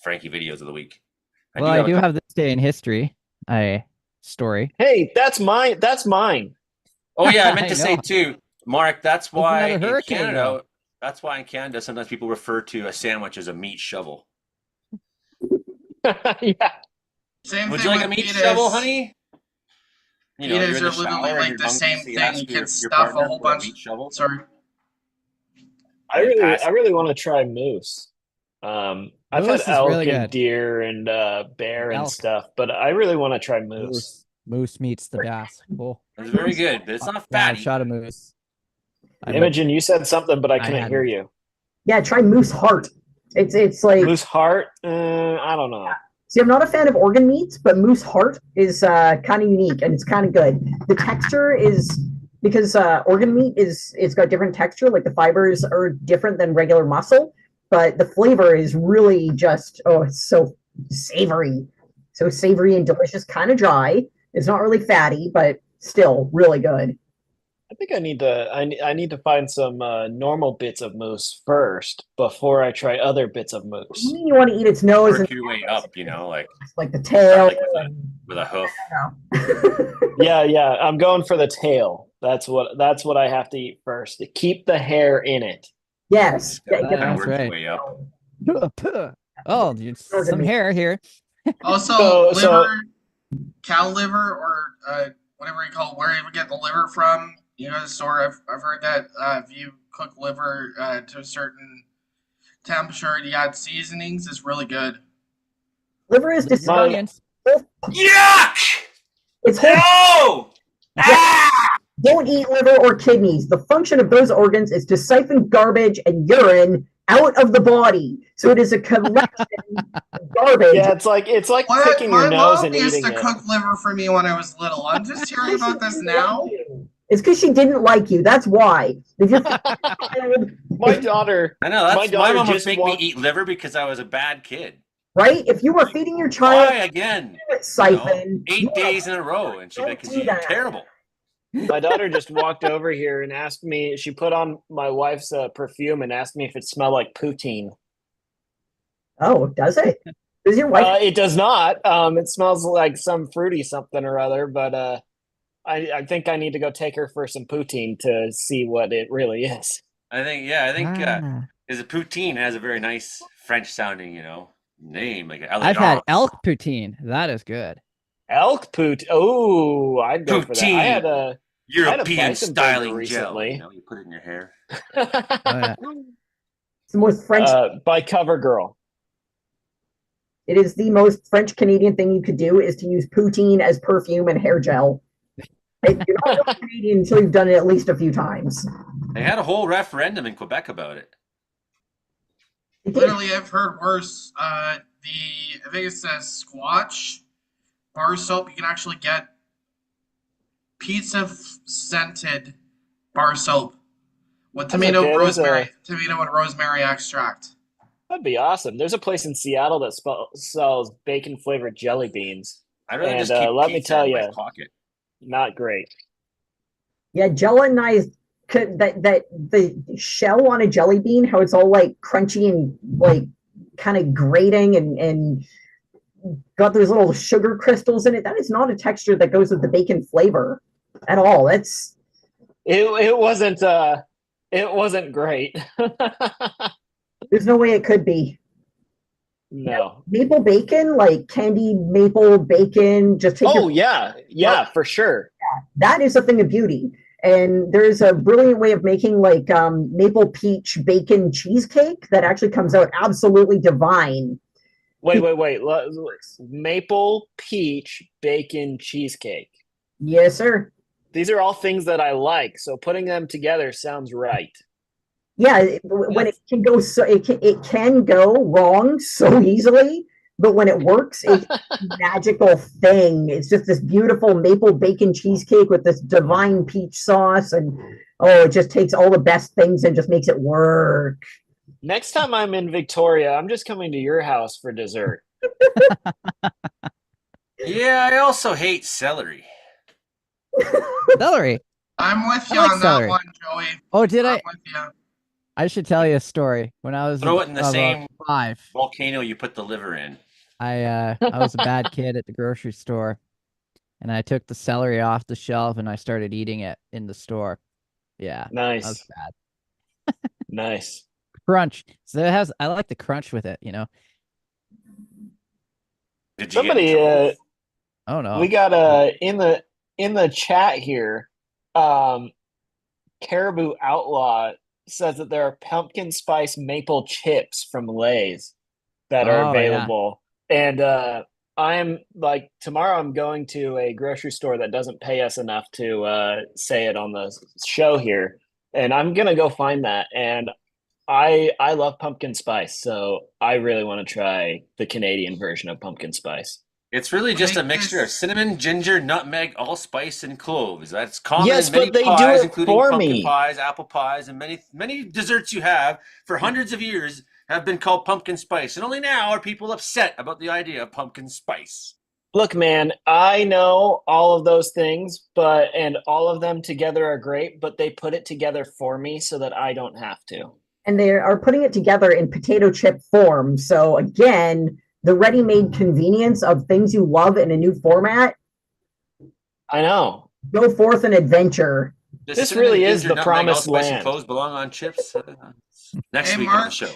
Frankie videos of the week. I do have this day in history. Story. Hey, that's mine. That's mine. Oh yeah, I meant I to say know. too, Mark. That's why another in hurricane, Canada. though. That's why in Canada sometimes people refer to a sandwich as a meat shovel. Yeah. Same Would thing you like a with meat pitas. shovel, honey? You know, Pitas you're in the are literally shower like and the your same monkey thing. asks You your can stuff a partner whole for bunch. meat shovel. Sorry. I really want to try moose. I've Moose had is elk really and good. deer and bear and Elk. stuff, but I really want to try moose. Moose meat's the best. Cool. It's very good, but it's not Yeah, I've fatty. shot a moose. Imogen, you said something, but I couldn't hadn't. hear you. Yeah, try moose heart. It's like Moose heart? I don't know. see, I'm not a fan of organ meats, but moose heart is kind of unique and it's kind of good. The texture is because organ meat it's got different texture, like the fibers are different than regular muscle, but the flavor is really just it's so savory and delicious, kind of dry. It's not really fatty, but still really good. I think I need to find some normal bits of moose first before I try other bits of You moose. mean you want to eat its nose Work and your way up, like the tail? like with a hoof. Yeah, I'm going for the tail. That's what I have to eat first to keep the hair in it. Yes. Kind of That's work right. your way up. Oh, dude, some hair here. Also, So- liver, cow liver, or whatever you call it, where you get the liver from. You know, the store. I've heard that if you cook liver to a certain temperature, you add seasonings, it's really good. Liver is Liver disgusting. onions. Yuck! It's whole. No! Ah! Don't eat liver or kidneys. The function of those organs is to siphon garbage and urine out of the body. So it is a collection of garbage. Yeah, it's like picking your My nose mom and used eating to it. cook liver for me when I was little. I'm just hearing about this now. It's because she didn't like you. That's why. If you're My daughter, I know, that's my my daughter mom would just make walked- me eat liver because I was a bad kid. right, if you were feeding your Why child again? siphon, you 8 days in a row, and she'd be like, Don't "'Cause do you're that. terrible." My daughter just walked over here and asked me. She put on my wife's perfume and asked me if it smelled like poutine. Oh, does it? Does your wife? It does not. It smells like some fruity something or other. But I think I need to go take her for some poutine to see what it really is. I think is a poutine has a very nice French sounding, name. Like I've had elk poutine. That is good. Elk pout. Oh, I'd go for that. I had Poutine. a European bison burger styling gel. recently. You put it in your hair. It's the most French. By CoverGirl. It is the most French Canadian thing you could do is to use poutine as perfume and hair gel. You're not really Canadian until you've done it at least a few times. They had a whole referendum in Quebec about it. Literally, I've heard worse. I think it's a Squatch bar soap. You can actually get pizza scented bar soap with tomato and rosemary extract. That'd be awesome. There's a place in Seattle that sells bacon flavored jelly beans. I'd rather And, just keep let me pizza tell in my ya. pocket. Not great. Yeah, gelatinized that the shell on a jelly bean, how it's all like crunchy and like kind of grating and got those little sugar crystals in it. That is not a texture that goes with the bacon flavor at all. It wasn't great. There's no way it could be. No. Maple bacon, like candied maple bacon, just take yeah, for sure. that is a thing of beauty. And there's a brilliant way of making like maple peach bacon cheesecake that actually comes out absolutely divine. Wait. Maple peach bacon cheesecake. Yes, sir. These are all things that I like, so putting them together sounds right. Yeah, when it can go it can go wrong so easily, but when it works, it's a magical thing. It's just this beautiful maple bacon cheesecake with this divine peach sauce, and it just takes all the best things and just makes it work. Next time I'm in Victoria, I'm just coming to your house for dessert. Yeah, I also hate celery. Celery. I'm with you I like on celery. that one, Joey. Oh, did I'm I? with you. I should tell you a story. When I was Throw it in the about same 5, volcano you put the liver in. I was a bad kid at the grocery store, and I took the celery off the shelf and I started eating it in the store. Yeah, that was Nice. bad. Nice. Crunch. So it has. I like the crunch with it. Did you Somebody get in trouble? Oh no. we got in the chat here, Caribou Outlaw says that there are pumpkin spice maple chips from Lay's that are Oh, yeah. available. And I'm like, tomorrow I'm going to a grocery store that doesn't pay us enough to say it on the show here. And I'm going to go find that. And I love pumpkin spice. So I really want to try the Canadian version of pumpkin spice. It's really just a Like mixture of this. cinnamon, ginger, nutmeg, allspice, and cloves. That's common Yes, in many but they do pies, it including for pumpkin me. pies, apple pies, and many desserts you have for hundreds of years have been called pumpkin spice. And only now are people upset about the idea of pumpkin spice. Look, man, I know all of those things, and all of them together are great, but they put it together for me so that I don't have to. And they are putting it together in potato chip form. So again, the ready-made convenience of things you love in a new format. I know. Go forth and adventure. This really is the promised land. Clothes belong on chips. Next week Mark, on the show.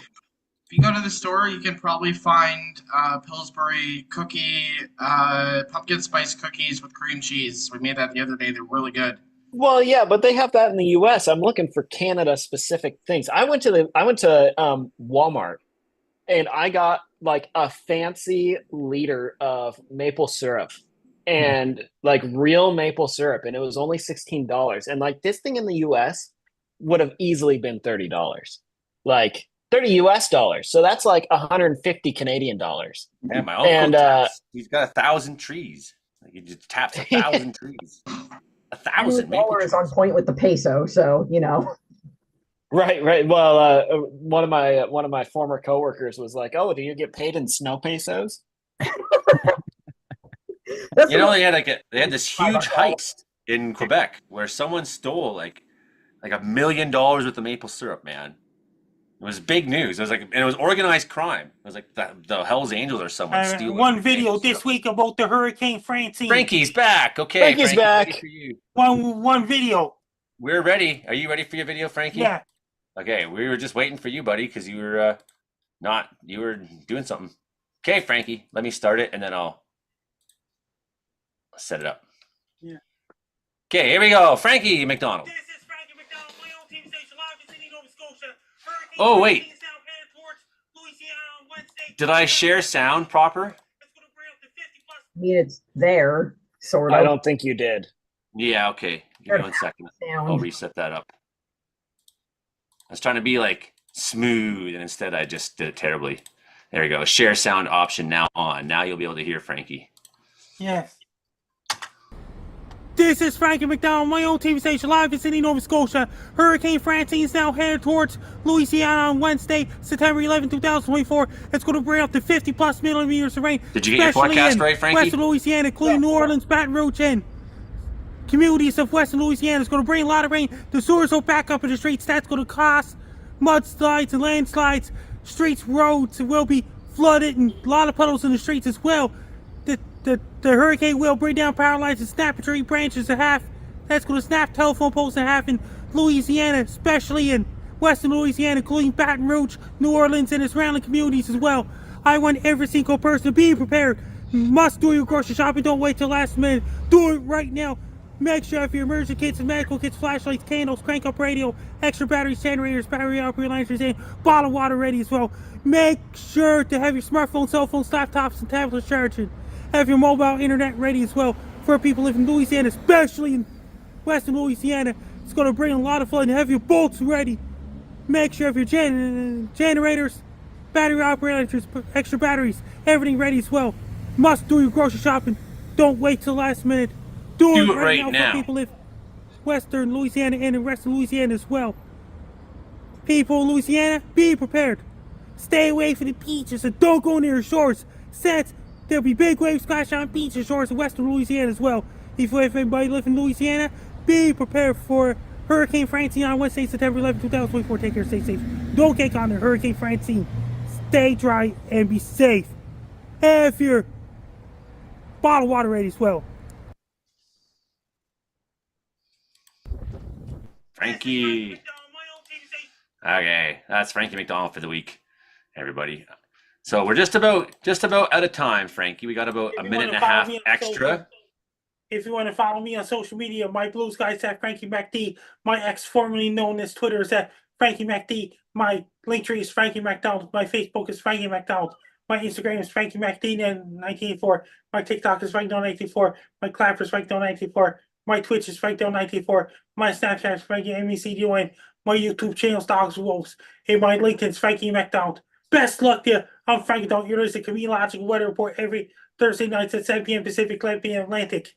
If you go to the store, you can probably find Pillsbury pumpkin spice cookies with cream cheese. We made that the other day. They're really good. Well, yeah, but they have that in the U.S. I'm looking for Canada-specific things. I went to Walmart, and I got like a fancy liter of maple syrup, and like real maple syrup, and it was only $16. And like this thing in the U.S. would have easily been $30, like $30 US. So that's like 150 Canadian dollars. Yeah, my uncle he's got 1,000 trees. Like he just taps 1,000 trees. 1,000 dollar is on point with the peso, so you know. Right. Well, one of my former coworkers was like, "Oh, do you get paid in snow pesos?" You know, they had this huge heist in Quebec where someone stole like $1 million worth of maple syrup, man. It was big news. It was and it was organized crime. It was like the Hell's Angels or someone stealing. One video this week about the Hurricane Francine. Frankie's back. Okay, Frankie's back. For you. One video. We're ready. Are you ready for your video, Frankie? Yeah. Okay, we were just waiting for you, buddy, because you were you were doing something. Okay, Frankie, let me start it and then I'll set it up. Yeah. Okay, here we go. Frankie McDonald. This is Frankie McDonald, my own team station live in Sydney, Nova Scotia. Oh, wait. Did I share sound proper? I mean, it's there, sort of. I don't think you did. Yeah, okay. Give me 1 second. I'll reset that up. I was trying to be like smooth, and instead I just did it terribly. There we go. Share sound option now on. Now you'll be able to hear Frankie. Yes. This is Frankie McDonald, my own TV station live in Sydney, Nova Scotia. Hurricane Francine is now headed towards Louisiana on Wednesday, September 11, 2024. It's going to bring up to 50+ millimeters of rain. Did you get your forecast right, Frankie? Western Louisiana, including New Orleans, Baton Rouge, and communities of Western Louisiana. It's going to bring a lot of rain. The sewers will back up in the streets. That's going to cause mudslides and landslides. Streets, roads will be flooded, and a lot of puddles in the streets as well. The hurricane will bring down power lines and snap tree branches in half. That's going to snap telephone poles in half in Louisiana, especially in Western Louisiana, including Baton Rouge, New Orleans, and its surrounding communities as well. I want every single person to be prepared. You must do your grocery shopping. Don't wait till last minute. Do it right now. Make sure if your emergency kits and medical kits, flashlights, candles, crank up radio, extra batteries, generators, battery operated lanterns, and bottled water ready as well. Make sure to have your smartphone, cell phones, laptops, and tablets charging. Have your mobile internet ready as well for people living in Louisiana, especially in Western Louisiana. It's going to bring a lot of flood, and have your bolts ready. Make sure if your generators, battery operators, extra batteries, everything ready as well. Must do your grocery shopping. Don't wait till last minute. Do it right now for people live Western Louisiana and in Western Louisiana as well. People in Louisiana, be prepared. Stay away from the beaches and don't go near shores, since there'll be big waves splashing on beaches, shores in Western Louisiana as well. If anybody lives in Louisiana, be prepared for Hurricane Francine on Wednesday, September 11, 2024. Take care, stay safe. Don't get caught in Hurricane Francine. Stay dry and be safe. Have your bottled water ready as well. Frankie. Okay, that's Frankie McDonald for the week, everybody. So we're just about out of time, Frankie. We got about a minute and a half extra. If you want to follow me on social media, my blue sky is at Frankie MacD. My ex, formerly known as Twitter, is at Frankie MacD. My link tree is Frankie MacDonald. My Facebook is Frankie MacDonald. My Instagram is Frankie MacD1984. My TikTok is FrankDon1984. My Clapper is FrankDon1984. My Twitch is FrankDon1984. My Snapchat is Frankie MECDON. My YouTube channel is Dogs Wolves. And my LinkedIn is Frankie MacDonald. Best luck to you. I'm Frankie MacDonald. You're listening to Comedeorological Weather Report every Thursday nights at 7 p.m. Pacific, 11 p.m. Atlantic.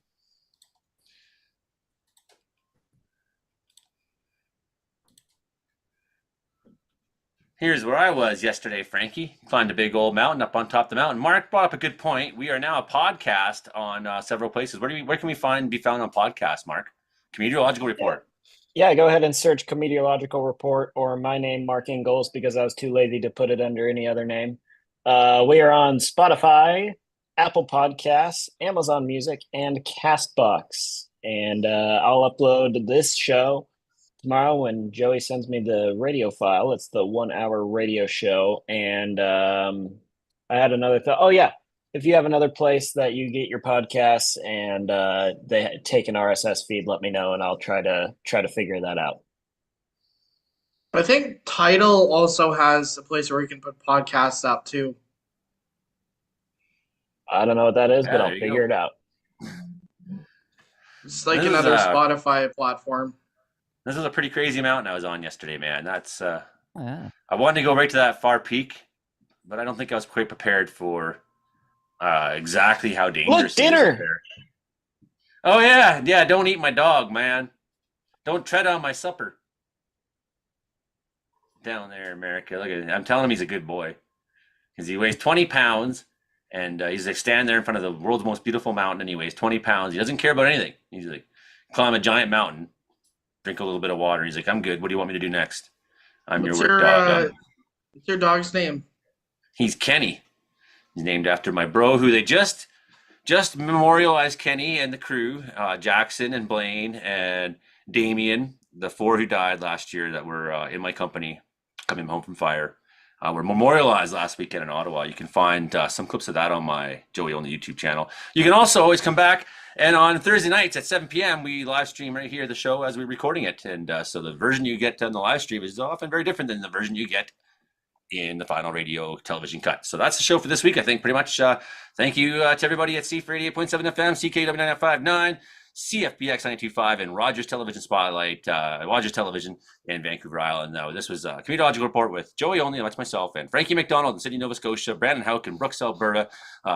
Here's where I was yesterday, Frankie. Climbed a big old mountain up on top of the mountain. Mark brought up a good point. We are now a podcast on several places. Where can we be found on podcasts, Mark? Comedeorological Report. Yeah, go ahead and search Comedeorological Report or my name, Mark Ingalls, because I was too lazy to put it under any other name. We are on Spotify, Apple Podcasts, Amazon Music, and Castbox. And I'll upload this show tomorrow when Joey sends me the radio file. It's the 1 hour radio show. And I had another thought. Oh, yeah. If you have another place that you get your podcasts and they take an RSS feed, let me know and I'll try to figure that out. I think Tidal also has a place where you can put podcasts up too. I don't know what that is, but Yeah, I'll figure it out. It's like another Spotify platform. This was a pretty crazy mountain I was on yesterday, man. That's Yeah. I wanted to go right to that far peak, but I don't think I was quite prepared for exactly how dangerous Look, dinner. it is there. Oh yeah. Don't eat my dog, man. Don't tread on my supper. Down there, America. Look at him. I'm telling him he's a good boy because he weighs 20 pounds, and he's like standing there in front of the world's most beautiful mountain, and he weighs 20 pounds. He doesn't care about anything. He's like, climb a giant mountain, drink a little bit of water. He's like, I'm good. What do you want me to do next? I'm your work dog. What's your dog's name? He's Kenny. He's named after my bro, who they just memorialized Kenny and the crew, Jackson and Blaine and Damien, the 4 who died last year that were in my company coming home from fire. Were memorialized last weekend in Ottawa. You can find some clips of that on my Joey Only YouTube channel. You can also always come back, and on Thursday nights at 7 p.m. we live stream right here the show as we're recording it. And so the version you get on the live stream is often very different than the version you get in the final radio television cut. So that's the show for this week, I think, pretty much. Thank you to everybody at C for 88.7 FM, CKW 959, CFBX 925, and Rogers Television Spotlight, Rogers Television in Vancouver Island. This was a Comedeorological Report with Joey Only, that's myself, and Frankie McDonald in Sydney, Nova Scotia, Brandon Houck in Brooks, Alberta,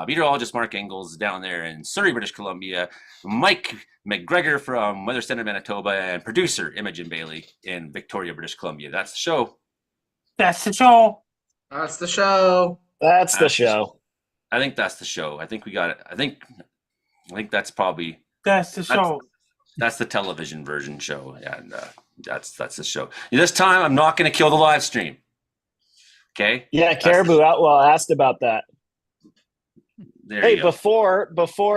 meteorologist Mark Ingalls down there in Surrey, British Columbia, Mike McGregor from Weather Center, Manitoba, and producer Imogen Bailey in Victoria, British Columbia. That's the show. That's the show. That's the show. That's the show. I think that's the show. I think we got it. I think that's probably That's the show. That's the television version show, and that's the show. This time, I'm not going to kill the live stream. Okay? Yeah, Caribou Outlaw asked about that. Hey, before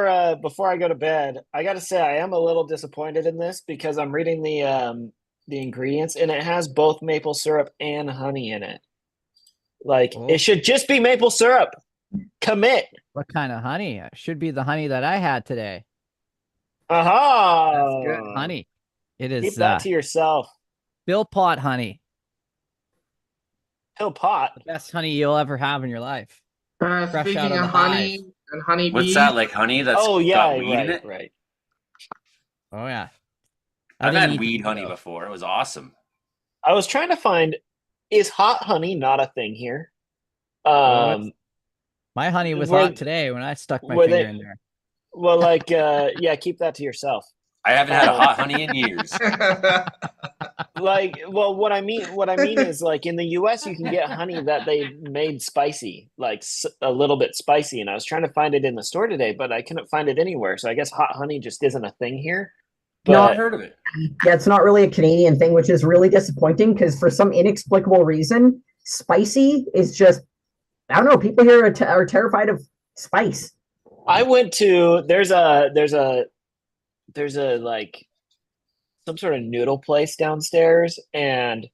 I go to bed, I got to say I am a little disappointed in this because I'm reading the ingredients and it has both maple syrup and honey in it. Like it should just be maple syrup. Commit. What kind of honey? It should be the honey that I had today. Aha! That's good honey. It is. Keep that to yourself. Bill Pot honey. Bill Pot. The best honey you'll ever have in your life. Fresh Speaking out of of the honey hive. and honeybee. what's that, like honey that's got weed in it? Right. Oh yeah. I've had weed honey before. It was awesome. I was trying to find, is hot honey not a thing here? My honey was hot today when I stuck my finger in there. Well, like, yeah, keep that to yourself. I haven't had a hot honey in years. Like, well, what I mean is, like, in the U.S., you can get honey that they made spicy, like a little bit spicy. And I was trying to find it in the store today, but I couldn't find it anywhere. So I guess hot honey just isn't a thing here. But No, I've heard of it. Yeah, it's not really a Canadian thing, which is really disappointing because for some inexplicable reason, spicy is just, I don't know, people here are terrified of spice. I went to, there's a like some sort of noodle place downstairs, and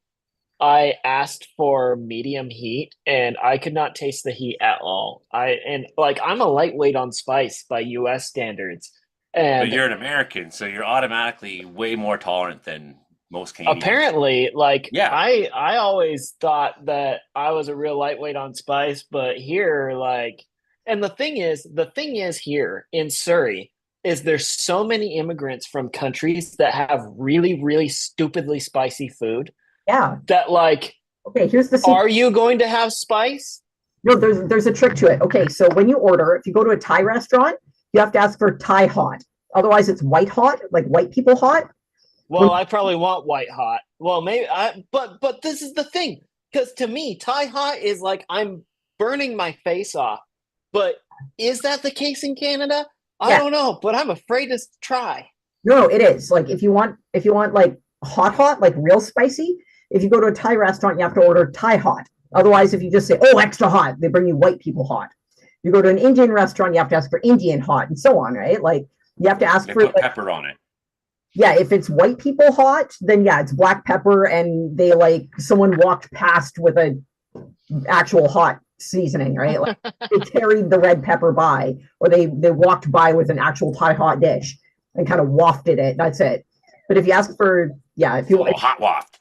I asked for medium heat and I could not taste the heat at all. I'm a lightweight on spice by US standards. And But you're an American, so you're automatically way more tolerant than most Canadians. apparently, like, Yeah. I always thought that I was a real lightweight on spice, but here, like, and the thing is here in Surrey is there's so many immigrants from countries that have really, really stupidly spicy food. Yeah. That, like, Okay, here's the secret. are you going to have spice? No, there's a trick to it. Okay, so when you order, if you go to a Thai restaurant, you have to ask for Thai hot. Otherwise, it's white hot, like white people hot. Well, I probably want white hot. Well, maybe but this is the thing. Because to me, Thai hot is like I'm burning my face off. But is that the case in Canada? I don't know, but I'm afraid to try. No, it is. Like if you want like hot, like real spicy, if you go to a Thai restaurant, you have to order Thai hot. Otherwise, if you just say, oh, extra hot, they bring you white people hot. You go to an Indian restaurant, you have to ask for Indian hot and so on, right? Like you have to ask for put pepper on it. Yeah, if it's white people hot, then yeah, it's black pepper, and they like someone walked past with a actual hot seasoning, right? Like they carried the red pepper by, or they walked by with an actual Thai hot dish and kind of wafted it. That's it. But if you ask for if you want hot waft,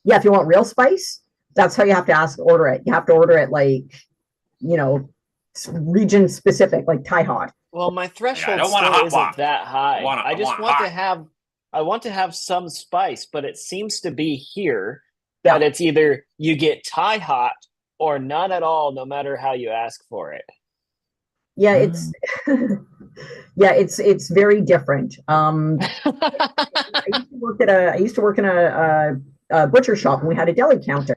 if you want real spice, that's how you have to order it. You have to order it like region specific, like Thai hot. Well, my threshold still isn't that high. I want to have some spice, but it seems to be here that it's either you get Thai hot or none at all, no matter how you ask for it. Yeah, it's it's very different. I used to work in a butcher shop, and we had a deli counter,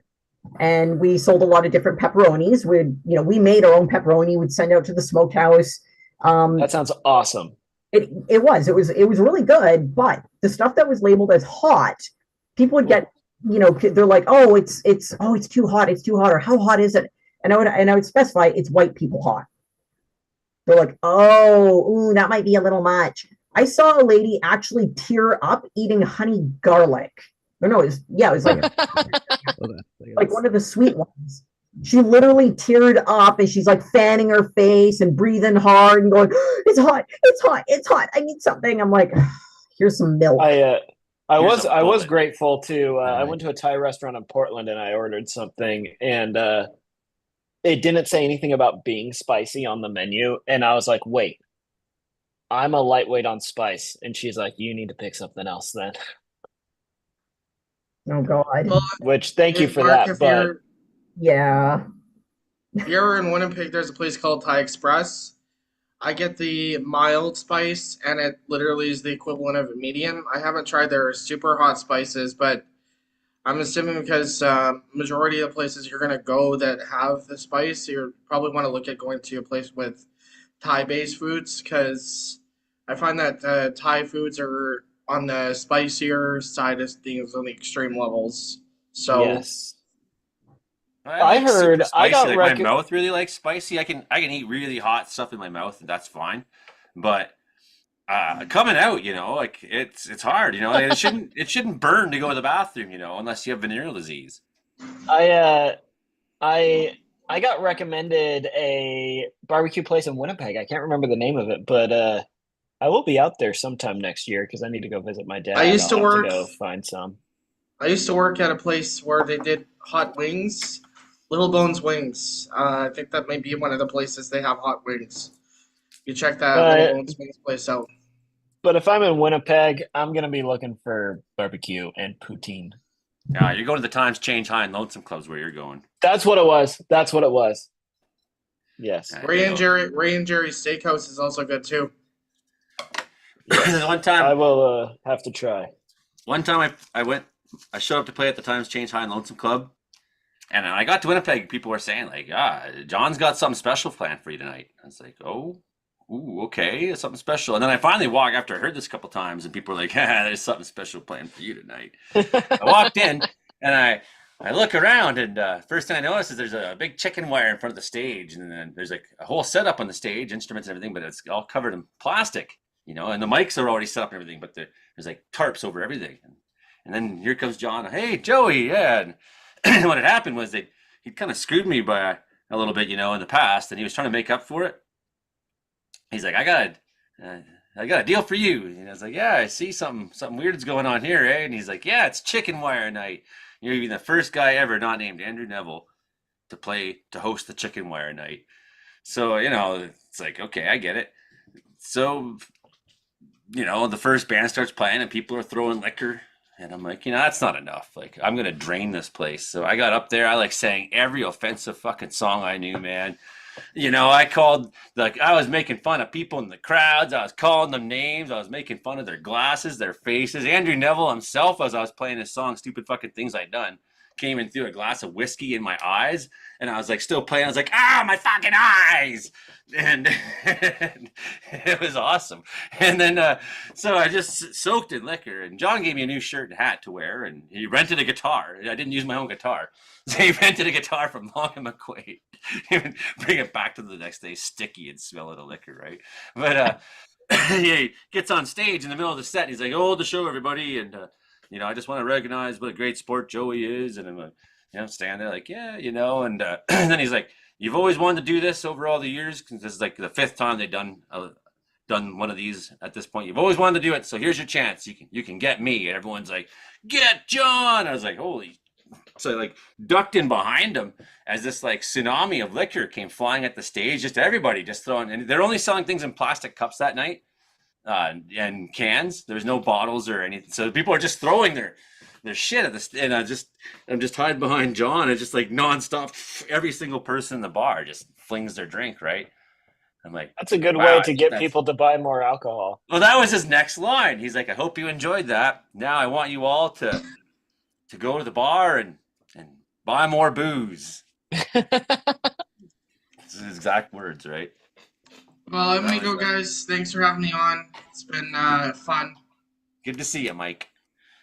and we sold a lot of different pepperonis. We made our own pepperoni. We'd send out to the smokehouse. That sounds awesome. It was really good, but the stuff that was labeled as hot, people would get, they're like, oh, it's too hot, or how hot is it? And I would specify it's white people hot. They're like, oh, that might be a little much. I saw a lady actually tear up eating honey garlic. No, it was like like one of the sweet ones. She literally teared up, and she's like fanning her face and breathing hard and going, it's hot, it's hot, it's hot. I need something. I'm like, here's some milk. I was grateful to. I went to a Thai restaurant in Portland, and I ordered something, and it didn't say anything about being spicy on the menu, and I was like, wait, I'm a lightweight on spice, and she's like, you need to pick something else then. Oh God. Which thank you for that, but. Yeah. If you're in Winnipeg, there's a place called Thai Express. I get the mild spice, and it literally is the equivalent of a medium. I haven't tried their super hot spices, but I'm assuming because majority of the places you're going to go that have the spice, you probably want to look at going to a place with Thai-based foods, because I find that Thai foods are on the spicier side of things on the extreme levels. So yes. I heard I got my mouth really likes spicy. I can eat really hot stuff in my mouth, and that's fine. But coming out, like it's hard. It shouldn't burn to go to the bathroom, unless you have venereal disease. I got recommended a barbecue place in Winnipeg. I can't remember the name of it, but I will be out there sometime next year because I need to go visit my dad. I used to go find some. I used to work at a place where they did hot wings. Little Bones Wings. I think that may be one of the places they have hot wings. You check that Little Bones Wings place out. But if I'm in Winnipeg, I'm going to be looking for barbecue and poutine. Yeah, you're going to the Times Change High and Lonesome Clubs where you're going. That's what it was. Yes. Ray and Jerry's Steakhouse is also good too. One time I will have to try. One time I showed up to play at the Times Change High and Lonesome Club. And I got to Winnipeg, people were saying, like, John's got something special planned for you tonight. I was like, okay, something special. And then I finally walked, after I heard this a couple times, and people were like, there's something special planned for you tonight. I walked in, and I look around, and first thing I notice is there's a big chicken wire in front of the stage. And then there's like a whole setup on the stage, instruments and everything, but it's all covered in plastic, and the mics are already set up and everything, but there's like tarps over everything. And then here comes John. Hey, Joey, yeah. And what had happened was he kind of screwed me by a little bit, in the past, and he was trying to make up for it. He's like, I got a deal for you. And I was like, yeah, I see something weird's going on here, eh? And he's like, yeah, it's chicken wire night. You're even the first guy ever not named Andrew Neville to host the chicken wire night. So, it's like, okay, I get it. So, the first band starts playing and people are throwing liquor. And I'm like, that's not enough. Like, I'm going to drain this place. So I got up there. I sang every offensive fucking song I knew, man. I called, I was making fun of people in the crowds. I was calling them names. I was making fun of their glasses, their faces. Andrew Neville himself, as I was playing his song, Stupid Fucking Things I'd Done. came and threw a glass of whiskey in my eyes, and I was like still playing. I was like, my fucking eyes, and it was awesome. And then so I just soaked in liquor, and John gave me a new shirt and hat to wear, and he rented a guitar. I didn't use my own guitar, so he rented a guitar from Long and McQuaid. Bring it back to the next day, sticky and smell of the liquor, right? But he gets on stage in the middle of the set. And he's like, "Oh, the show, everybody!" And I just want to recognize what a great sport Joey is. And I'm like, stand there like, yeah, and and then he's like, "You've always wanted to do this over all the years, because this is like the 5th time they've done one of these at this point. You've always wanted to do it, so here's your chance. You can get me." And everyone's like, "Get John!" I was like, "Holy!" So I like ducked in behind him as this like tsunami of liquor came flying at the stage. Just everybody just throwing, and they're only selling things in plastic cups that night and cans. There's no bottles or anything, so people are just throwing their shit at this. And I'm just hiding behind John, and just like nonstop, every single person in the bar just flings their drink. Right? I'm like, that's a good way to get people to buy more alcohol. Well, that was his next line. He's like, "I hope you enjoyed that. Now I want you all to go to the bar and buy more booze." It's his exact words, right? Well, let me go, guys. Thanks for having me on. It's been fun. Good to see you, Mike.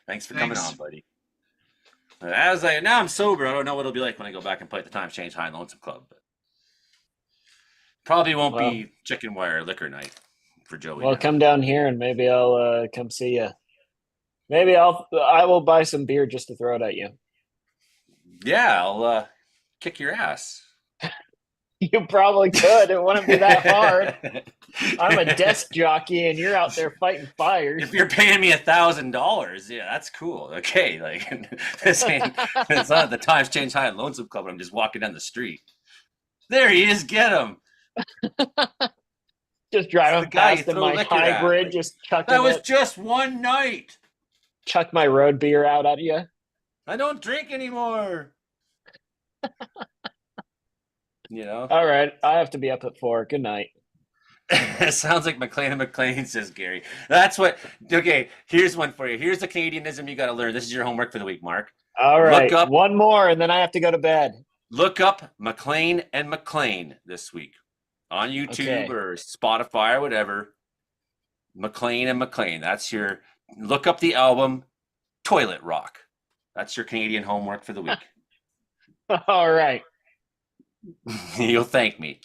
Thanks for coming on, buddy. Now I'm sober. I don't know what it'll be like when I go back and play at the Times Change High and Lonesome Club. But probably won't be chicken wire liquor night for Joey. Well, come down here and maybe I'll come see you. Maybe I will buy some beer just to throw it at you. Yeah, I'll kick your ass. You probably could. It wouldn't be that hard. I'm a desk jockey, and you're out there fighting fires. If you're paying me $1,000, yeah, that's cool. Okay, like it's not the Times Change High and Lonesome Club. I'm just walking down the street. There he is. Get him. Just driving past in my hybrid, like, just chucking. That was just one night. Chuck my road beer out at you. I don't drink anymore. All right, I have to be up at 4. Good night. It sounds like McLean and McLean, says Gary. That's what. Okay, here's one for you. Here's the Canadianism you got to learn. This is your homework for the week, Mark. All right, one more, and then I have to go to bed. Look up McLean and McLean this week on YouTube or Spotify or whatever. McLean and McLean. That's your. Look up the album Toilet Rock. That's your Canadian homework for the week. All right. You'll thank me.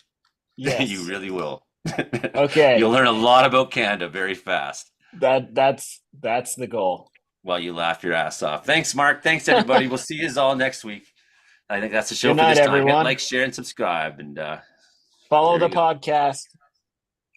Yes. You really will. Okay. You'll learn a lot about Canada very fast. That's the goal. While you laugh your ass off. Thanks, Mark. Thanks, everybody. We'll see you all next week. I think that's the show Good for night, this time. everyone. Like, share, and subscribe. And follow the podcast.